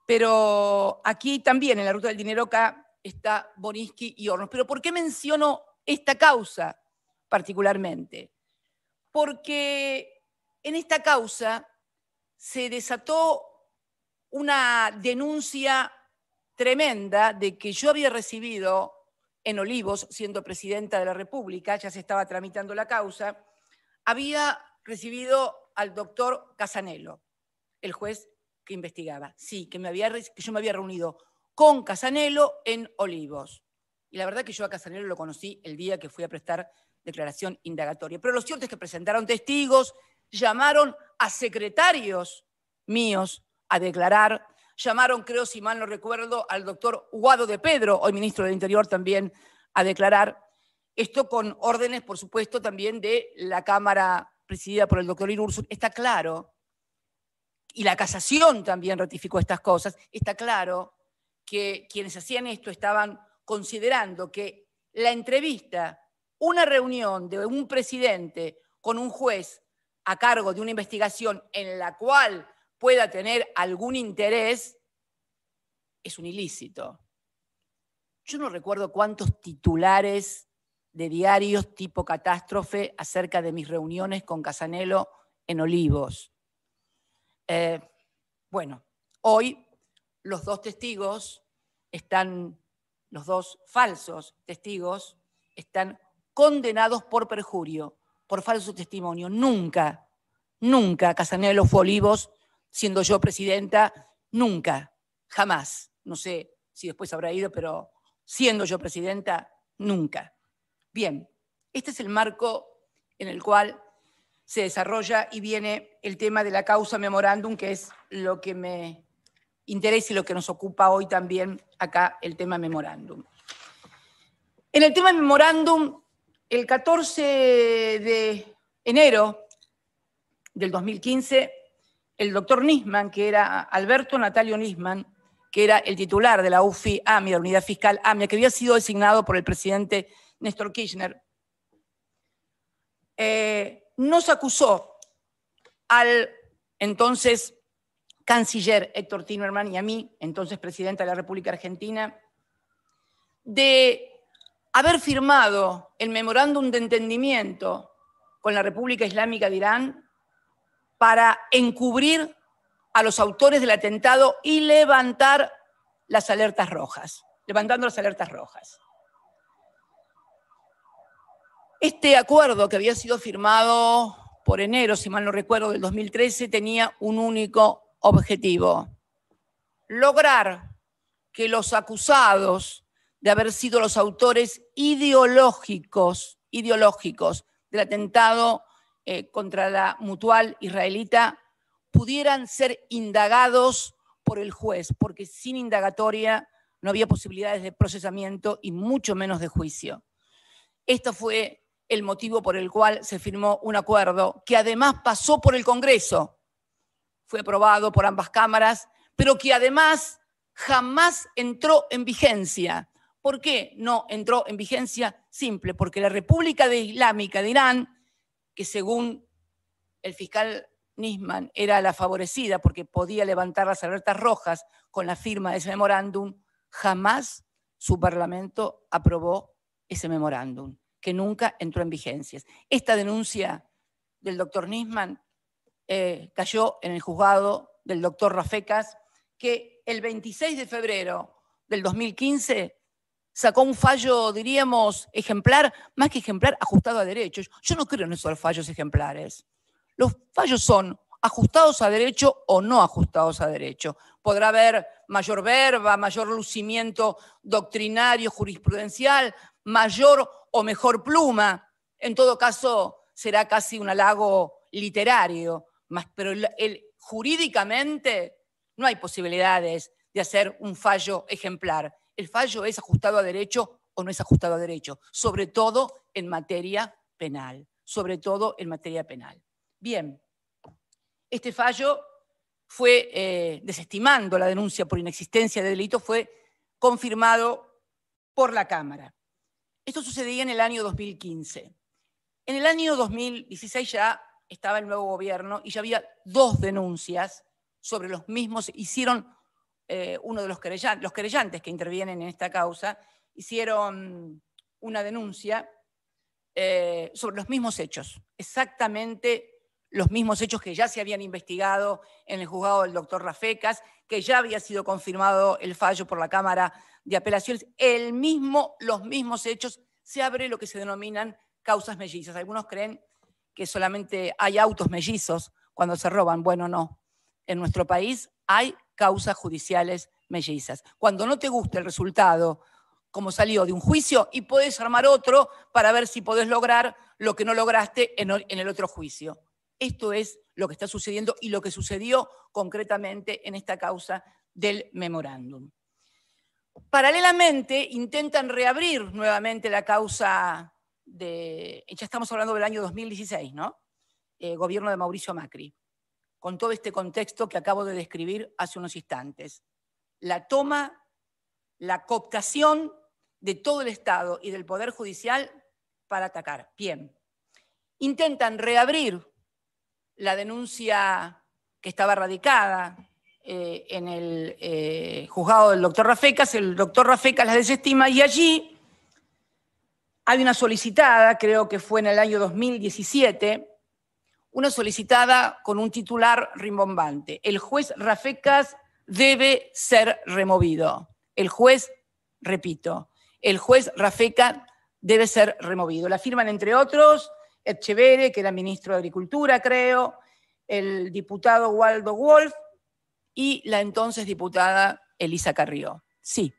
Pero aquí también, en la ruta del dinero K, está Borinsky y Hornos. ¿Pero por qué menciono esta causa particularmente? Porque en esta causa se desató una denuncia tremenda de que yo había recibido en Olivos, siendo presidenta de la República, ya se estaba tramitando la causa, había recibido al doctor Casanelo, el juez que investigaba. Sí, que yo me había reunido con Casanelo en Olivos. Y la verdad que yo a Casanelo lo conocí el día que fui a prestar declaración indagatoria. Pero lo cierto es que presentaron testigos, llamaron a secretarios míos a declarar, llamaron, creo, si mal no recuerdo, al doctor Guado de Pedro, hoy ministro del Interior, también a declarar. Esto con órdenes, por supuesto, también de la Cámara presidida por el doctor Irurzun. Está claro, y la casación también ratificó estas cosas, está claro que quienes hacían esto estaban considerando que la entrevista, una reunión de un presidente con un juez a cargo de una investigación en la cual pueda tener algún interés, es un ilícito. Yo no recuerdo cuántos titulares de diarios tipo catástrofe acerca de mis reuniones con Casanelo en Olivos. Bueno, hoy los dos testigos los dos falsos testigos están condenados por perjurio, por falso testimonio. Nunca Casanelo fue a Olivos, siendo yo presidenta, nunca, jamás. No sé si después habrá ido, pero siendo yo presidenta, nunca. Bien, este es el marco en el cual se desarrolla y viene el tema de la causa memorándum, que es lo que me interesa y lo que nos ocupa hoy también acá, el tema memorándum. En el tema memorándum, el 14 de enero del 2015, el doctor Nisman, que era Alberto Natalio Nisman, que era el titular de la UFI AMIA, la Unidad Fiscal AMIA, que había sido designado por el presidente Néstor Kirchner, nos acusó al entonces canciller Héctor Timerman y a mí, entonces presidenta de la República Argentina, de haber firmado el memorándum de entendimiento con la República Islámica de Irán para encubrir a los autores del atentado y levantar las alertas rojas, levantando las alertas rojas. Este acuerdo, que había sido firmado por enero, si mal no recuerdo, del 2013, tenía un único objetivo: lograr que los acusados de haber sido los autores ideológicos del atentado contra la Mutual israelita pudieran ser indagados por el juez, porque sin indagatoria no había posibilidades de procesamiento y mucho menos de juicio. Este fue el motivo por el cual se firmó un acuerdo que además pasó por el Congreso, fue aprobado por ambas cámaras, pero que además jamás entró en vigencia. ¿Por qué no entró en vigencia? Simple, porque la República Islámica de Irán, que según el fiscal Nisman era la favorecida porque podía levantar las alertas rojas con la firma de ese memorándum, jamás su parlamento aprobó ese memorándum, que nunca entró en vigencia. Esta denuncia del doctor Nisman cayó en el juzgado del doctor Rafecas, que el 26 de febrero del 2015 sacó un fallo, diríamos, ejemplar, más que ejemplar, ajustado a derecho. Yo no creo en esos fallos ejemplares. Los fallos son ajustados a derecho o no ajustados a derecho. Podrá haber mayor verba, mayor lucimiento doctrinario, jurisprudencial, mayor o mejor pluma. En todo caso, será casi un halago literario, pero jurídicamente no hay posibilidades de hacer un fallo ejemplar. El fallo es ajustado a derecho o no es ajustado a derecho, sobre todo en materia penal, Bien, este fallo fue, desestimando la denuncia por inexistencia de delito, fue confirmado por la Cámara. Esto sucedía en el año 2015. En el año 2016 ya estaba el nuevo gobierno y ya había dos denuncias sobre los mismos. Hicieron uno de los querellantes que intervienen en esta causa, hicieron una denuncia sobre los mismos hechos, exactamente los mismos hechos que ya se habían investigado en el juzgado del doctor Rafecas, que ya había sido confirmado el fallo por la Cámara de Apelaciones, los mismos hechos. Se abre lo que se denominan causas mellizas. Algunos creen que solamente hay autos mellizos cuando se roban. Bueno, no. En nuestro país hay causas judiciales mellizas. Cuando no te gusta el resultado, como salió de un juicio, y podés armar otro para ver si podés lograr lo que no lograste en el otro juicio. Esto es lo que está sucediendo y lo que sucedió concretamente en esta causa del memorándum. Paralelamente, intentan reabrir nuevamente la causa ya estamos hablando del año 2016, ¿no? Gobierno de Mauricio Macri, con todo este contexto que acabo de describir hace unos instantes. La toma, la cooptación de todo el Estado y del Poder Judicial para atacar. Bien. Intentan reabrir la denuncia que estaba radicada en el juzgado del doctor Rafecas. El doctor Rafecas la desestima y allí Hay una solicitada, creo que fue en el año 2017, una solicitada con un titular rimbombante. El juez Rafecas debe ser removido. El juez, repito, el juez Rafecas debe ser removido. La firman, entre otros, Etchevere, que era ministro de Agricultura, creo, el diputado Waldo Wolf y la entonces diputada Elisa Carrió. Sí,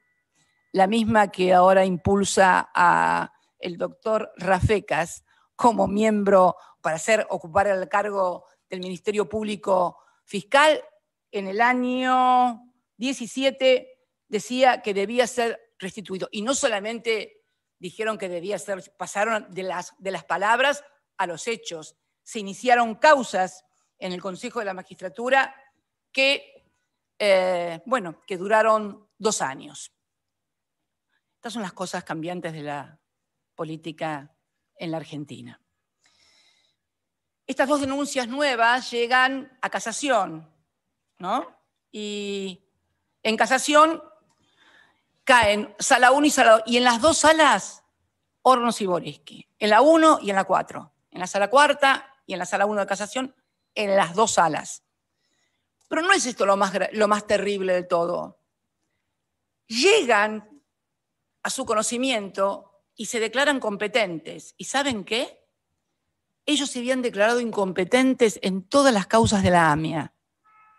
la misma que ahora impulsa a el doctor Rafecas como miembro para ocupar el cargo del Ministerio Público Fiscal. En el año 17 decía que debía ser restituido. Y no solamente dijeron que debía ser, pasaron de las palabras a los hechos. Se iniciaron causas en el Consejo de la Magistratura que duraron 2 años. Estas son las cosas cambiantes de la política en la Argentina. Estas 2 denuncias nuevas llegan a casación, ¿no? Y en casación caen Sala 1 y Sala 2, y en las 2 salas, Hornos y Boriski. En la 1 y en la 4. En la Sala 4 y en la Sala 1 de casación, en las 2 salas. Pero no es esto lo más terrible de todo. Llegan a su conocimiento y se declaran competentes. ¿Y saben qué? Ellos se habían declarado incompetentes en todas las causas de la AMIA,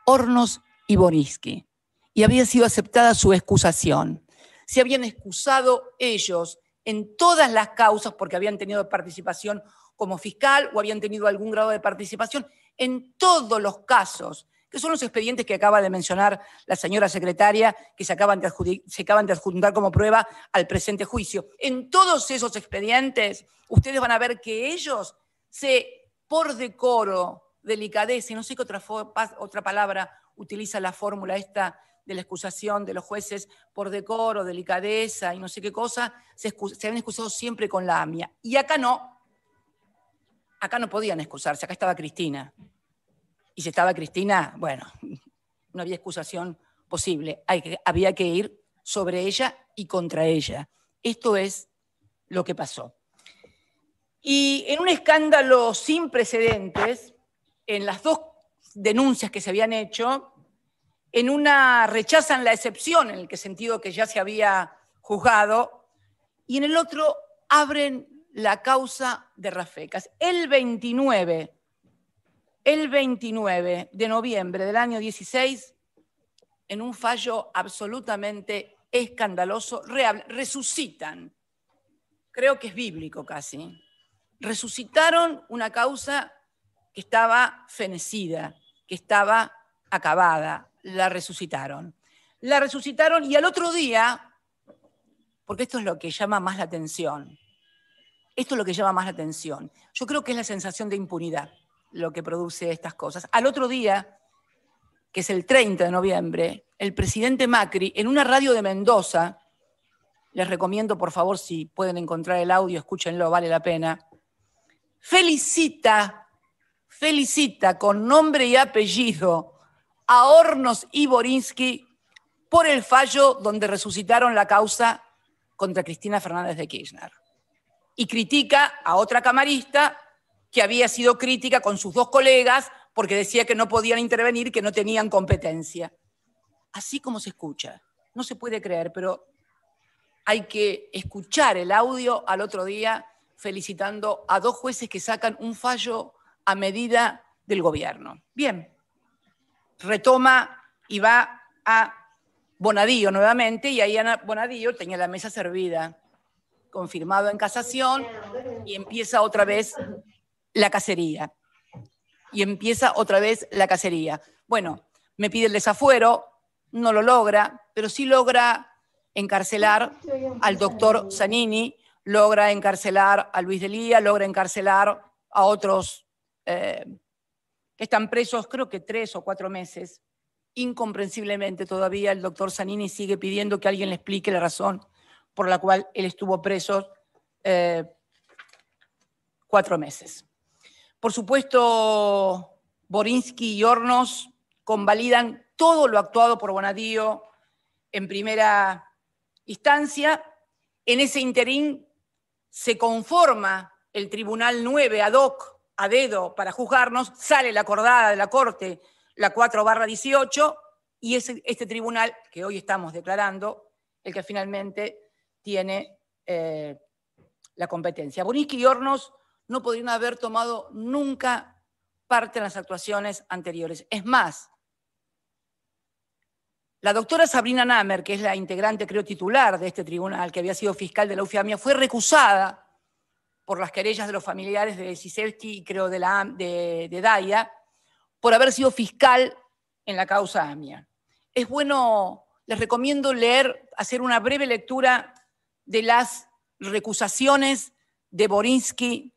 Hornos y Boriski, y había sido aceptada su excusación. Se habían excusado ellos en todas las causas porque habían tenido participación como fiscal o habían tenido algún grado de participación en todos los casos, que son los expedientes que acaba de mencionar la señora secretaria, que se acaban de adjuntar como prueba al presente juicio. En todos esos expedientes, ustedes van a ver que ellos, por decoro, delicadeza, y no sé qué otra palabra utiliza la fórmula esta de la excusación de los jueces, por decoro, delicadeza y no sé qué cosa, se habían excusado siempre con la AMIA. Y acá no podían excusarse, acá estaba Cristina. Y si estaba Cristina, bueno, no había excusación posible. Había que ir sobre ella y contra ella. Esto es lo que pasó. Y en un escándalo sin precedentes, en las 2 denuncias que se habían hecho, en una rechazan la excepción, en el sentido que ya se había juzgado, y en el otro abren la causa de Rafecas. El 29 de noviembre del año 16, en un fallo absolutamente escandaloso, resucitan, creo que es bíblico casi, resucitaron una causa que estaba fenecida, que estaba acabada, la resucitaron. La resucitaron y al otro día, porque esto es lo que llama más la atención, yo creo que es la sensación de impunidad lo que produce estas cosas. Al otro día, que es el 30 de noviembre, el presidente Macri, en una radio de Mendoza, les recomiendo, por favor, si pueden encontrar el audio, escúchenlo, vale la pena, felicita con nombre y apellido a Hornos y Boriski por el fallo donde resucitaron la causa contra Cristina Fernández de Kirchner. Y critica a otra camarista que había sido crítica con sus 2 colegas porque decía que no podían intervenir, que no tenían competencia. Así como se escucha. No se puede creer, pero hay que escuchar el audio al otro día felicitando a 2 jueces que sacan un fallo a medida del gobierno. Bien, retoma y va a Bonadío nuevamente, y ahí Ana Bonadío tenía la mesa servida, confirmado en casación, y empieza otra vez la cacería. Bueno, me pide el desafuero, no lo logra, pero sí logra encarcelar al doctor Zanini, logra encarcelar a Luis Delía, logra encarcelar a otros que están presos, creo que 3 o 4 meses. Incomprensiblemente todavía el doctor Zanini sigue pidiendo que alguien le explique la razón por la cual él estuvo preso 4 meses. Por supuesto, Boriski y Hornos convalidan todo lo actuado por Bonadío en primera instancia. En ese interín se conforma el Tribunal 9 ad hoc, a dedo, para juzgarnos, sale la acordada de la Corte, la 4/18, y es este tribunal que hoy estamos declarando el que finalmente tiene la competencia. Borinsky y Hornos no podrían haber tomado nunca parte en las actuaciones anteriores. Es más, la doctora Sabrina Namer, que es la integrante, creo, titular de este tribunal, que había sido fiscal de la UFAMIA, fue recusada por las querellas de los familiares de Sisevsky y creo de Daya, por haber sido fiscal en la causa AMIA. Es bueno, les recomiendo leer, hacer una breve lectura de las recusaciones de Borinsky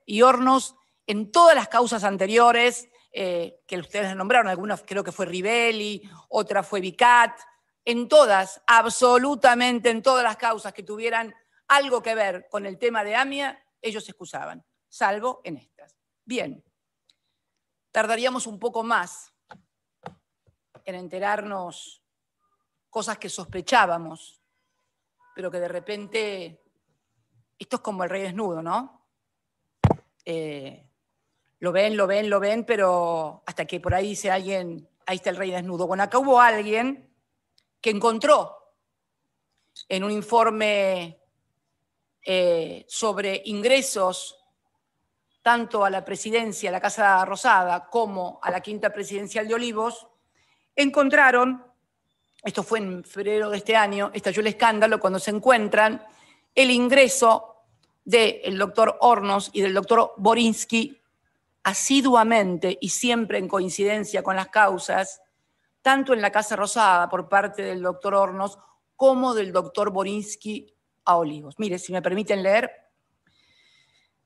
y Hornos en todas las causas anteriores, que ustedes nombraron, algunas creo que fue Rivelli, otra fue Vicat, en todas, absolutamente en todas las causas que tuvieran algo que ver con el tema de AMIA, ellos se excusaban, salvo en estas. Bien, tardaríamos un poco más en enterarnos cosas que sospechábamos, pero que de repente, esto es como el rey desnudo, ¿no? Lo ven, pero hasta que por ahí dice alguien, ahí está el rey desnudo. Bueno, acá hubo alguien que encontró en un informe sobre ingresos tanto a la presidencia, a la Casa Rosada, como a la Quinta Presidencial de Olivos, encontraron, esto fue en febrero de este año, estalló el escándalo cuando se encuentran el ingreso del doctor Hornos y del doctor Borinsky asiduamente y siempre en coincidencia con las causas, tanto en la Casa Rosada por parte del doctor Hornos como del doctor Borinsky a Olivos. Mire, si me permiten leer.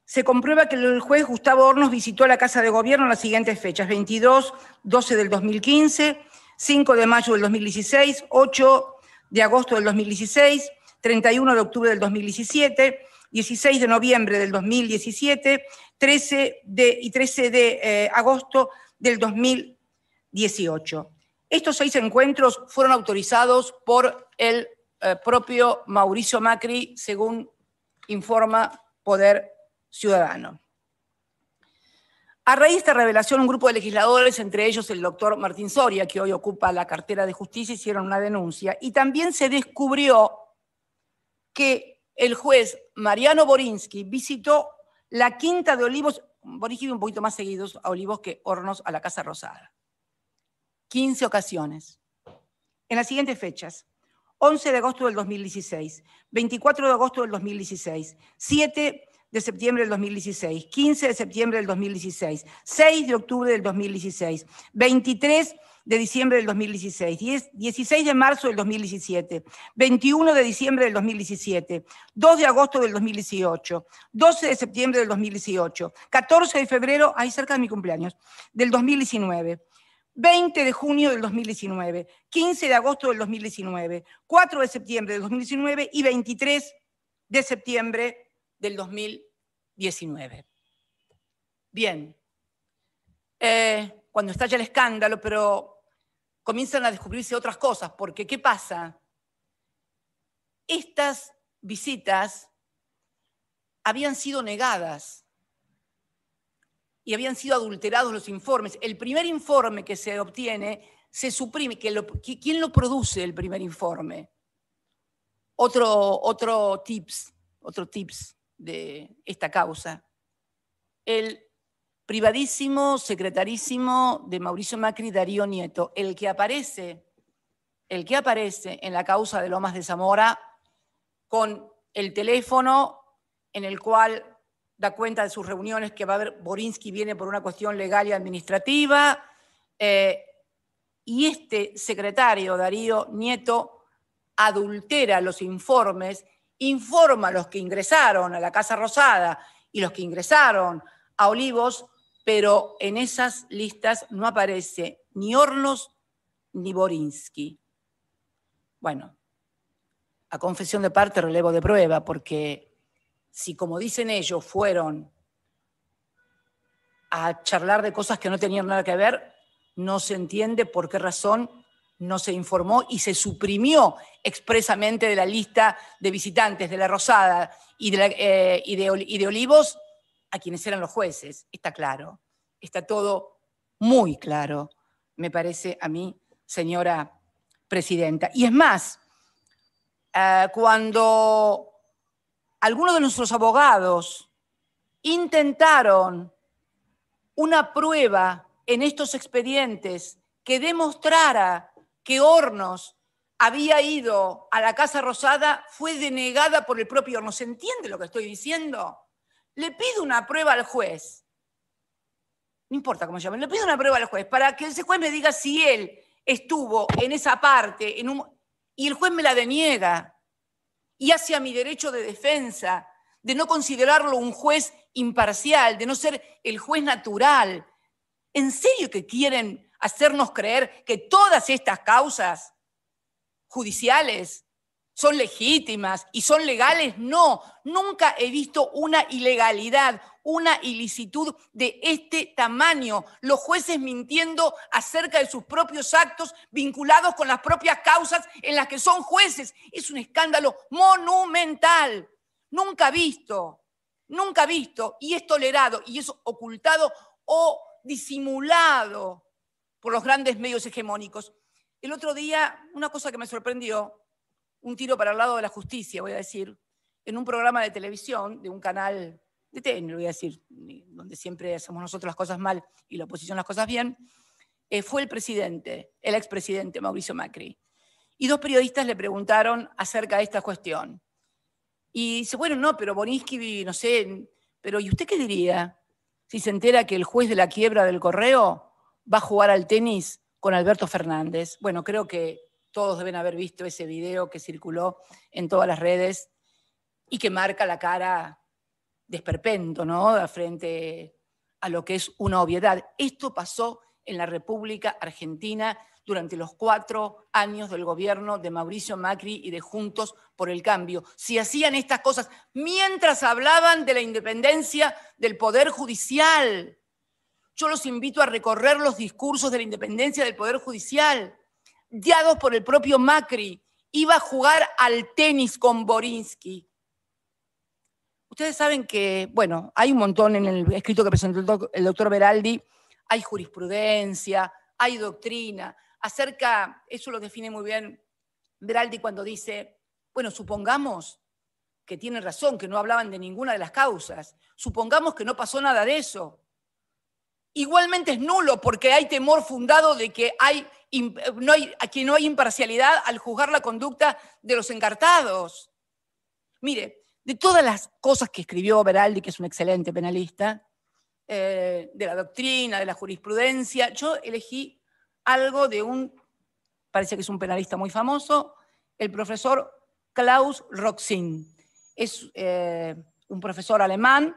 Se comprueba que el juez Gustavo Hornos visitó la Casa de Gobierno en las siguientes fechas: 22/12 del 2015, 5 de mayo del 2016, 8 de agosto del 2016, 31 de octubre del 2017, 16 de noviembre del 2017, 13 de agosto del 2018. Estos 6 encuentros fueron autorizados por el propio Mauricio Macri, según informa Poder Ciudadano. A raíz de esta revelación, un grupo de legisladores, entre ellos el doctor Martín Soria, que hoy ocupa la cartera de Justicia, hicieron una denuncia. Y también se descubrió que el juez Mariano Borinsky visitó la Quinta de Olivos, Borinsky un poquito más seguidos a Olivos que Hornos a la Casa Rosada. 15 ocasiones. En las siguientes fechas: 11 de agosto del 2016, 24 de agosto del 2016, 7 de septiembre del 2016, 15 de septiembre del 2016, 6 de octubre del 2016, 23 de diciembre del 2016, 16 de marzo del 2017, 21 de diciembre del 2017, 2 de agosto del 2018, 12 de septiembre del 2018, 14 de febrero, ahí cerca de mi cumpleaños, del 2019, 20 de junio del 2019, 15 de agosto del 2019, 4 de septiembre del 2019 y 23 de septiembre del 2019. Bien, cuando estalla el escándalo, pero comienzan a descubrirse otras cosas, porque ¿qué pasa? Estas visitas habían sido negadas y habían sido adulterados los informes. El primer informe que se obtiene se suprime. ¿Quién lo produce el primer informe? Otro tips de esta causa. El privadísimo secretarísimo de Mauricio Macri, Darío Nieto, el que aparece en la causa de Lomas de Zamora con el teléfono en el cual da cuenta de sus reuniones, que va a haber, Borinsky viene por una cuestión legal y administrativa, y este secretario, Darío Nieto, adultera los informes, informa a los que ingresaron a la Casa Rosada y los que ingresaron a Olivos, pero en esas listas no aparece ni Hornos ni Borinsky. Bueno, a confesión de parte, relevo de prueba, porque si, como dicen ellos, fueron a charlar de cosas que no tenían nada que ver, no se entiende por qué razón no se informó y se suprimió expresamente de la lista de visitantes de la Rosada y de Olivos a quienes eran los jueces. Está claro, está todo muy claro, me parece a mí, señora presidenta. Y es más, cuando algunos de nuestros abogados intentaron una prueba en estos expedientes que demostrara que Hornos había ido a la Casa Rosada, fue denegada por el propio Hornos. ¿Se entiende lo que estoy diciendo? Le pido una prueba al juez, no importa cómo se llame, le pido una prueba al juez para que ese juez me diga si él estuvo en esa parte y el juez me la deniega y hacia mi derecho de defensa, de no considerarlo un juez imparcial, de no ser el juez natural. ¿En serio que quieren hacernos creer que todas estas causas judiciales son legítimas y son legales? No, nunca he visto una ilegalidad, una ilicitud de este tamaño. Los jueces mintiendo acerca de sus propios actos vinculados con las propias causas en las que son jueces. Es un escándalo monumental, nunca visto, y es tolerado y es ocultado o disimulado por los grandes medios hegemónicos. El otro día, una cosa que me sorprendió, un tiro para el lado de la justicia, voy a decir, en un programa de televisión, de un canal de TN, voy a decir, donde siempre hacemos nosotros las cosas mal y la oposición las cosas bien, fue el expresidente Mauricio Macri. Y dos periodistas le preguntaron acerca de esta cuestión. Y dice, bueno, no, pero Borinsky, no sé, pero ¿y usted qué diría si se entera que el juez de la quiebra del Correo va a jugar al tenis con Alberto Fernández? Bueno, creo que todos deben haber visto ese video que circuló en todas las redes y que marca la cara de esperpento, ¿no?, frente a lo que es una obviedad. Esto pasó en la República Argentina durante los 4 años del gobierno de Mauricio Macri y de Juntos por el Cambio. Si hacían estas cosas mientras hablaban de la independencia del Poder Judicial, yo los invito a recorrer los discursos de la independencia del Poder Judicial, guiados por el propio Macri. Iba a jugar al tenis con Borinsky. Ustedes saben que, bueno, hay un montón en el escrito que presentó el doctor Veraldi, hay jurisprudencia, hay doctrina, acerca, eso lo define muy bien Veraldi cuando dice, bueno, supongamos que tienen razón, que no hablaban de ninguna de las causas, supongamos que no pasó nada de eso. Igualmente es nulo porque hay temor fundado de que no hay imparcialidad al juzgar la conducta de los encartados. Mire, de todas las cosas que escribió Veraldi, que es un excelente penalista, de la doctrina, de la jurisprudencia, yo elegí algo de parece que es un penalista muy famoso, el profesor Klaus Roxin. Es un profesor alemán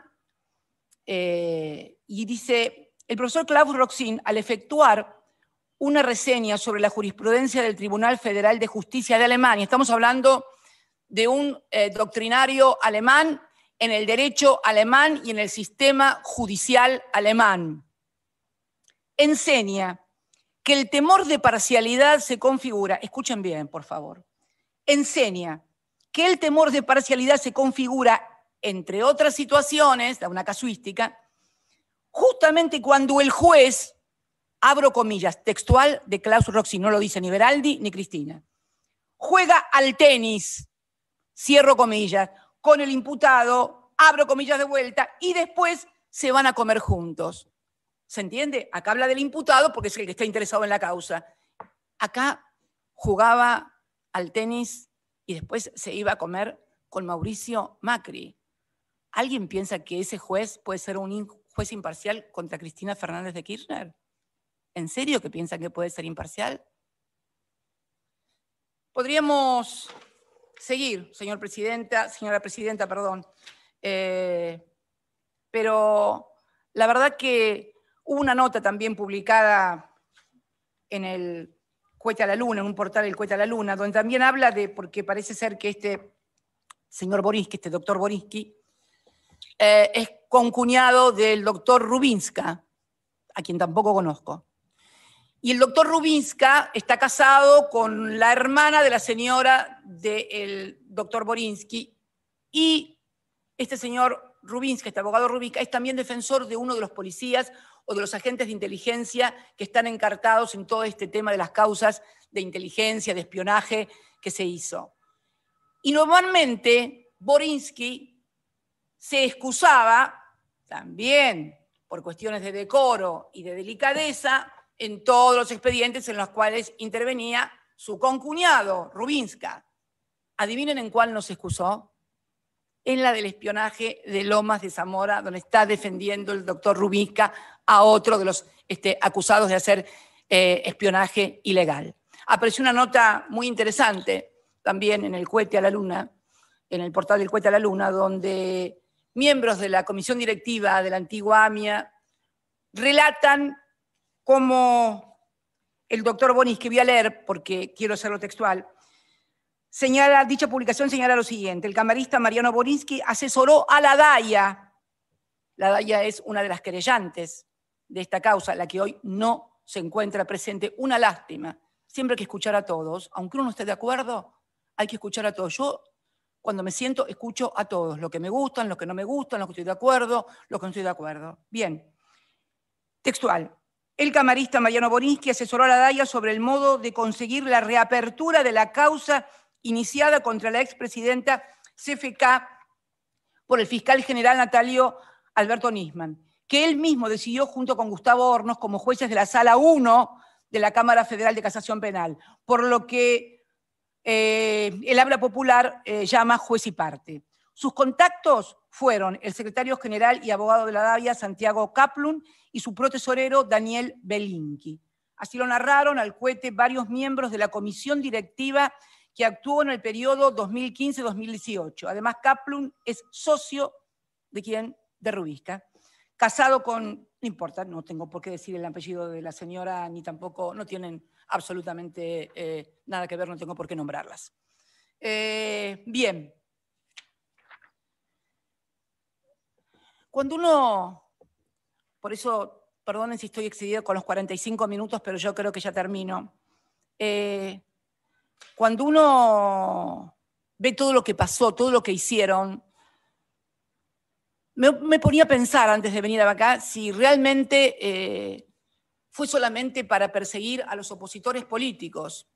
y dice, el profesor Klaus Roxin, al efectuar una reseña sobre la jurisprudencia del Tribunal Federal de Justicia de Alemania, estamos hablando de un doctrinario alemán en el derecho alemán y en el sistema judicial alemán, enseña que el temor de parcialidad se configura, escuchen bien, por favor, enseña que el temor de parcialidad se configura, entre otras situaciones, da una casuística, justamente cuando el juez, abro comillas, textual de Klaus Roxin, no lo dice ni Veraldi ni Cristina, juega al tenis, cierro comillas, con el imputado, abro comillas de vuelta, y después se van a comer juntos. ¿Se entiende? Acá habla del imputado porque es el que está interesado en la causa. Acá jugaba al tenis y después se iba a comer con Mauricio Macri. ¿Alguien piensa que ese juez puede ser un juez imparcial contra Cristina Fernández de Kirchner? ¿En serio que piensan que puede ser imparcial? Podríamos seguir, señora presidenta, perdón. Pero la verdad que hubo una nota también publicada en el Cohete a la Luna, en un portal del Cohete a la Luna, donde también habla porque parece ser que este señor Borinsky, este doctor Borinsky, es concuñado del doctor Rubinska, a quien tampoco conozco. Y el doctor Rubinska está casado con la hermana de la señora del doctor Borinsky. Y este señor Rubinska, este abogado Rubinska, es también defensor de uno de los policías o de los agentes de inteligencia que están encartados en todo este tema de las causas de inteligencia, de espionaje que se hizo. Y normalmente Borinsky se excusaba también por cuestiones de decoro y de delicadeza en todos los expedientes en los cuales intervenía su concuñado, Rubinska. ¿Adivinen en cuál nos excusó? En la del espionaje de Lomas de Zamora, donde está defendiendo el doctor Rubinska a otro de los acusados de hacer espionaje ilegal. Apareció una nota muy interesante también en el Cohete a la Luna, en el portal del Cohete a la Luna, donde miembros de la comisión directiva de la antigua AMIA relatan cómo el doctor Bonis, que voy a leer porque quiero hacerlo textual, señala, dicha publicación señala lo siguiente: el camarista Mariano Borinsky asesoró a la DAIA. La DAIA es una de las querellantes de esta causa, la que hoy no se encuentra presente. Una lástima. Siempre hay que escuchar a todos. Aunque uno no esté de acuerdo, hay que escuchar a todos. Yo, cuando me siento, escucho a todos. Lo que me gustan, lo que no me gustan, lo que estoy de acuerdo, lo que no estoy de acuerdo. Bien. Textual. El camarista Mariano Borinsky asesoró a la DAIA sobre el modo de conseguir la reapertura de la causa iniciada contra la expresidenta CFK por el fiscal general Natalio Alberto Nisman, que él mismo decidió junto con Gustavo Hornos como jueces de la Sala 1 de la Cámara Federal de Casación Penal, por lo que el habla popular llama juez y parte. Sus contactos fueron el secretario general y abogado de la DAIA, Santiago Kaplun, y su protesorero, Daniel Belinki. Así lo narraron al Cohete varios miembros de la comisión directiva que actuó en el periodo 2015-2018. Además, Kaplun es socio de quién? De Rubinska. Casado con, no importa, no tengo por qué decir el apellido de la señora, ni tampoco, no tienen absolutamente nada que ver, no tengo por qué nombrarlas. Bien. Cuando uno, por eso, perdonen si estoy excedida con los 45 minutos, pero yo creo que ya termino. Cuando uno ve todo lo que pasó, todo lo que hicieron, me ponía a pensar antes de venir acá si realmente fue solamente para perseguir a los opositores políticos.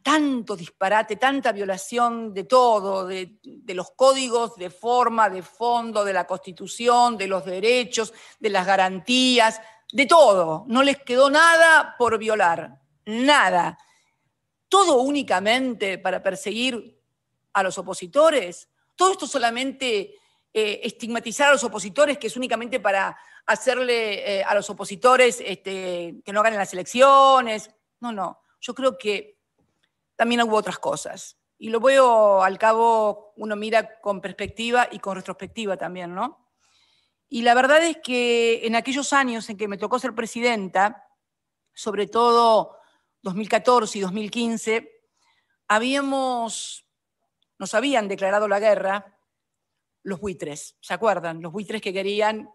Tanto disparate, tanta violación de todo, de los códigos de forma, de fondo, de la Constitución, de los derechos, de las garantías, de todo. No les quedó nada por violar, nada. Todo únicamente para perseguir a los opositores. Todo esto solamente estigmatizar a los opositores, que es únicamente para hacerle a los opositores que no ganen las elecciones. No, no. Yo creo que también hubo otras cosas. Y lo veo, al cabo, uno mira con perspectiva y con retrospectiva también, ¿no? Y la verdad es que en aquellos años en que me tocó ser presidenta, sobre todo 2014 y 2015, nos habían declarado la guerra los buitres, ¿se acuerdan? Los buitres que querían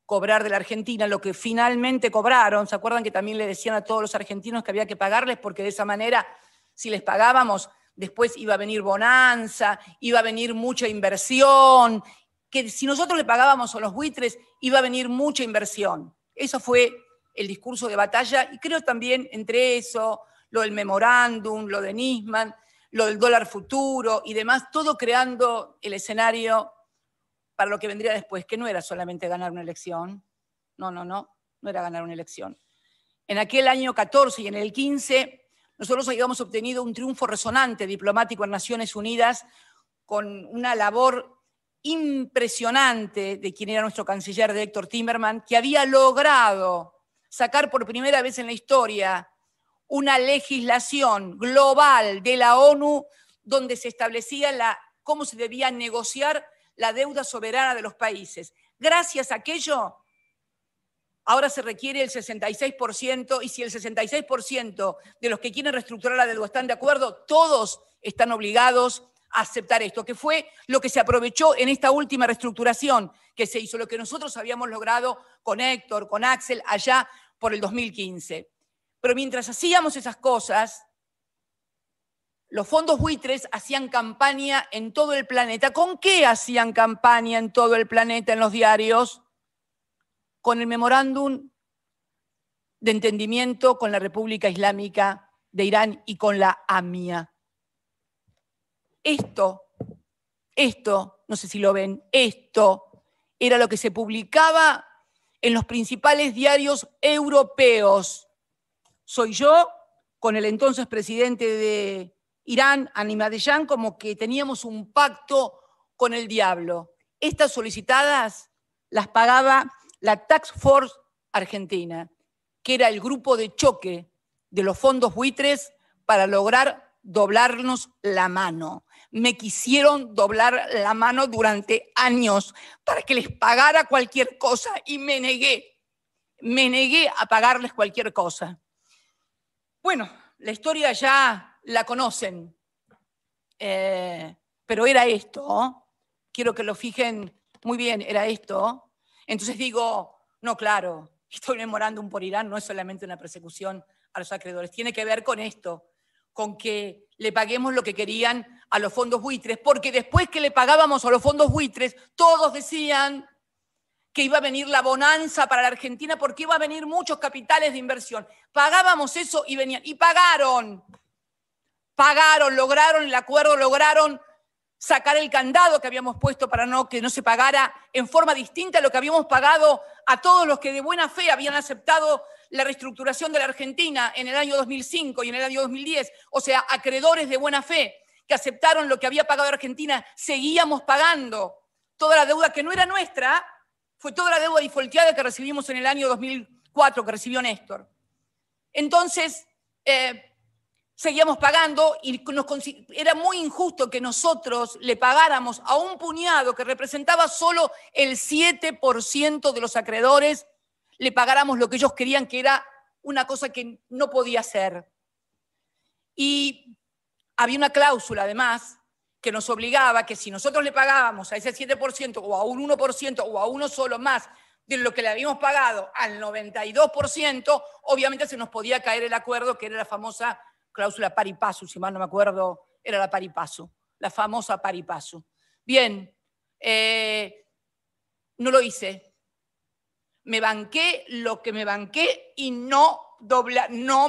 cobrar de la Argentina lo que finalmente cobraron. ¿Se acuerdan que también le decían a todos los argentinos que había que pagarles porque de esa manera, si les pagábamos, después iba a venir bonanza, iba a venir mucha inversión, que si nosotros le pagábamos a los buitres, iba a venir mucha inversión? Eso fue el discurso de batalla, y creo también entre eso, lo del memorándum, lo de Nisman, lo del dólar futuro y demás, todo creando el escenario para lo que vendría después, que no era solamente ganar una elección. No era ganar una elección. En aquel año 14 y en el 15, nosotros habíamos obtenido un triunfo resonante diplomático en Naciones Unidas con una labor impresionante de quien era nuestro canciller, de Héctor Timerman, que había logrado sacar por primera vez en la historia una legislación global de la ONU donde se establecía cómo se debía negociar la deuda soberana de los países. Gracias a aquello, ahora se requiere el 66%, y si el 66% de los que quieren reestructurar la deuda están de acuerdo, todos están obligados a aceptar esto, que fue lo que se aprovechó en esta última reestructuración que se hizo, lo que nosotros habíamos logrado con Héctor, con Axel, allá por el 2015. Pero mientras hacíamos esas cosas, los fondos buitres hacían campaña en todo el planeta. ¿Con qué hacían campaña en todo el planeta en los diarios? Con el memorándum de entendimiento con la República Islámica de Irán y con la AMIA. Esto, no sé si lo ven, esto era lo que se publicaba en los principales diarios europeos. Soy yo, con el entonces presidente de Irán, Ahmadinejad, como que teníamos un pacto con el diablo. Estas solicitadas las pagaba la Task Force Argentina, que era el grupo de choque de los fondos buitres para lograr doblarnos la mano. Me quisieron doblar la mano durante años para que les pagara cualquier cosa y me negué a pagarles cualquier cosa. Bueno, la historia ya la conocen, pero era esto, ¿no? Quiero que lo fijen muy bien, era esto. Entonces digo, no, claro, estoy memorándum por Irán no es solamente una persecución a los acreedores, tiene que ver con esto, con que le paguemos lo que querían a los fondos buitres, porque después que le pagábamos a los fondos buitres, todos decían que iba a venir la bonanza para la Argentina porque iba a venir muchos capitales de inversión. Pagábamos eso y venían, y pagaron, lograron el acuerdo, lograron sacar el candado que habíamos puesto para que no se pagara en forma distinta a lo que habíamos pagado a todos los que de buena fe habían aceptado la reestructuración de la Argentina en el año 2005 y en el año 2010, o sea, acreedores de buena fe que aceptaron lo que había pagado Argentina, seguíamos pagando toda la deuda que no era nuestra, fue toda la deuda defaulteada que recibimos en el año 2004, que recibió Néstor. Entonces, seguíamos pagando y era muy injusto que nosotros le pagáramos a un puñado que representaba solo el 7% de los acreedores, le pagáramos lo que ellos querían, que era una cosa que no podía ser. Y había una cláusula, además, que nos obligaba que si nosotros le pagábamos a ese 7% o a un 1% o a uno solo más de lo que le habíamos pagado al 92%, obviamente se nos podía caer el acuerdo, que era la famosa cláusula pari passu, si mal no me acuerdo, era la pari passu, la famosa pari passu. Bien, no lo hice. Me banqué lo que me banqué y no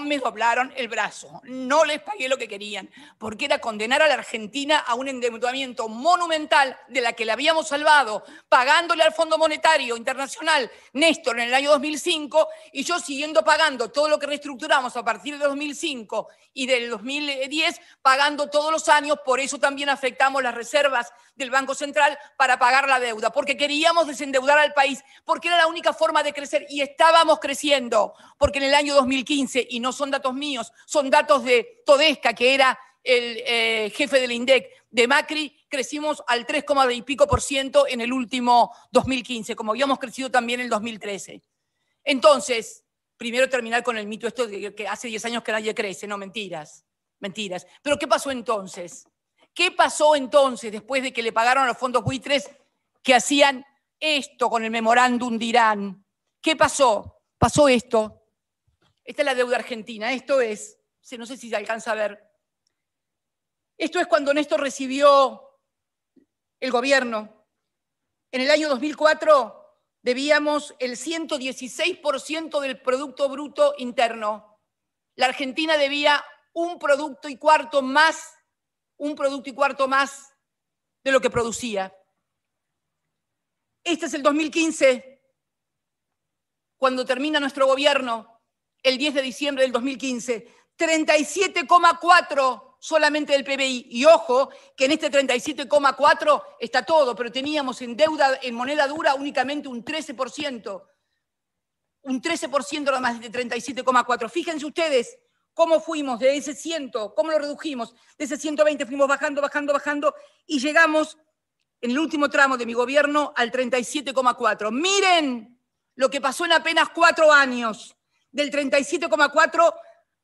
me doblaron el brazo, no les pagué lo que querían, porque era condenar a la Argentina a un endeudamiento monumental de la que le habíamos salvado, pagándole al Fondo Monetario Internacional Néstor en el año 2005 y yo siguiendo pagando todo lo que reestructuramos a partir de 2005 y del 2010, pagando todos los años. Por eso también afectamos las reservas del Banco Central para pagar la deuda, porque queríamos desendeudar al país, porque era la única forma de crecer y estábamos creciendo, porque en el año 2015, y no son datos míos, son datos de Todesca, que era el jefe del INDEC de Macri, crecimos al 3, y pico % en el último 2015, como habíamos crecido también en el 2013. Entonces, primero terminar con el mito esto de que hace 10 años que nadie crece, no, mentiras. Pero ¿qué pasó entonces? ¿Qué pasó entonces después de que le pagaron a los fondos buitres que hacían esto con el memorándum de Irán? ¿Qué pasó? Pasó esto. Esta es la deuda argentina. Esto es, no sé si se alcanza a ver. Esto es cuando Néstor recibió el gobierno. En el año 2004 debíamos el 116% del Producto Bruto Interno. La Argentina debía un producto y cuarto más de lo que producía. Este es el 2015, cuando termina nuestro gobierno, el 10 de diciembre del 2015, 37,4 solamente del PBI. Y ojo, que en este 37,4 está todo, pero teníamos en deuda, en moneda dura, únicamente un 13%. Un 13% nada más de 37,4. Fíjense ustedes cómo fuimos de ese 100, cómo lo redujimos. De ese 120 fuimos bajando y llegamos en el último tramo de mi gobierno al 37,4. Miren lo que pasó en apenas 4 años. Del 37,4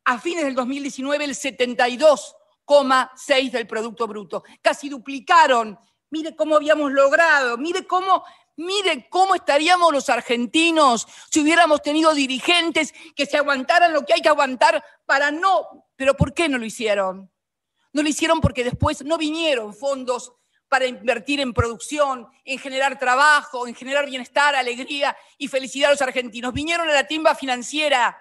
a fines del 2019, el 72,6 del Producto Bruto. Casi duplicaron. Mire cómo habíamos logrado, mire cómo Miren cómo estaríamos los argentinos si hubiéramos tenido dirigentes que se aguantaran lo que hay que aguantar para no... ¿Pero por qué no lo hicieron? No lo hicieron porque después no vinieron fondos para invertir en producción, en generar trabajo, en generar bienestar, alegría y felicidad a los argentinos. Vinieron a la timba financiera,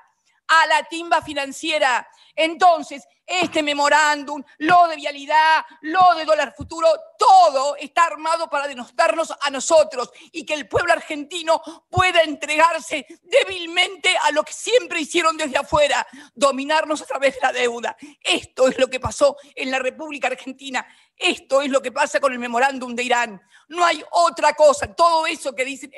Entonces, este memorándum, lo de vialidad, lo de dólar futuro, todo está armado para denostarnos a nosotros y que el pueblo argentino pueda entregarse débilmente a lo que siempre hicieron desde afuera, dominarnos a través de la deuda. Esto es lo que pasó en la República Argentina. Esto es lo que pasa con el memorándum de Irán. No hay otra cosa. Todo eso que dicen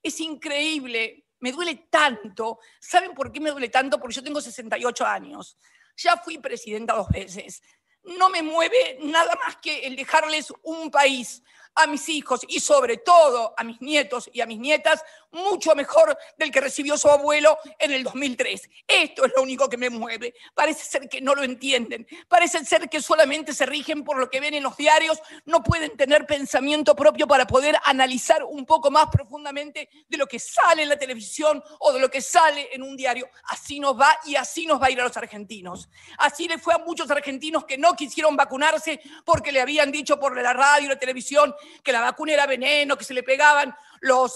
es increíble. Me duele tanto. ¿Saben por qué me duele tanto? Porque yo tengo 68 años. Ya fui presidenta 2 veces. No me mueve nada más que el dejarles un país a mis hijos y sobre todo a mis nietos y a mis nietas mucho mejor del que recibió su abuelo en el 2003. Esto es lo único que me mueve. Parece ser que no lo entienden. Parece ser que solamente se rigen por lo que ven en los diarios. No pueden tener pensamiento propio para poder analizar un poco más profundamente de lo que sale en la televisión o de lo que sale en un diario. Así nos va y así nos va a ir a los argentinos. Así le fue a muchos argentinos que no quisieron vacunarse porque le habían dicho por la radio y la televisión que la vacuna era veneno, que se le pegaban los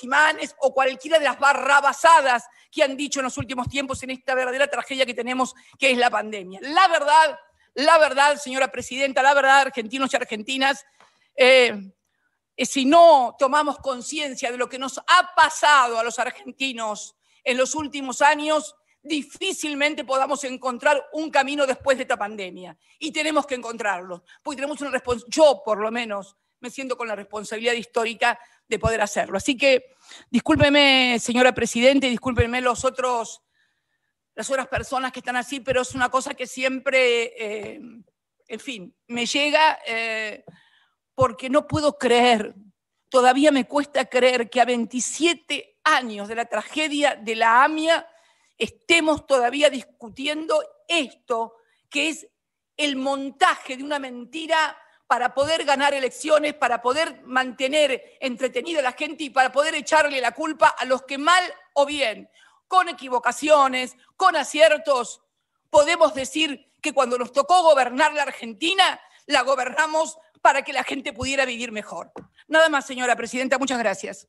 imanes o cualquiera de las barrabasadas que han dicho en los últimos tiempos en esta verdadera tragedia que tenemos, que es la pandemia. La verdad, señora presidenta, la verdad, argentinos y argentinas, si no tomamos conciencia de lo que nos ha pasado a los argentinos en los últimos años, difícilmente podamos encontrar un camino después de esta pandemia. Y tenemos que encontrarlo, porque tenemos una responsabilidad, yo por lo menos me siento con la responsabilidad histórica de poder hacerlo. Así que discúlpeme, señora presidenta, y discúlpenme las otras personas que están así, pero es una cosa que siempre, en fin, me llega porque no puedo creer, todavía me cuesta creer que a 27 años de la tragedia de la AMIA estemos todavía discutiendo esto, que es el montaje de una mentira para poder ganar elecciones, para poder mantener entretenida a la gente y para poder echarle la culpa a los que mal o bien, con equivocaciones, con aciertos, podemos decir que cuando nos tocó gobernar la Argentina, la gobernamos para que la gente pudiera vivir mejor. Nada más, señora presidenta, muchas gracias.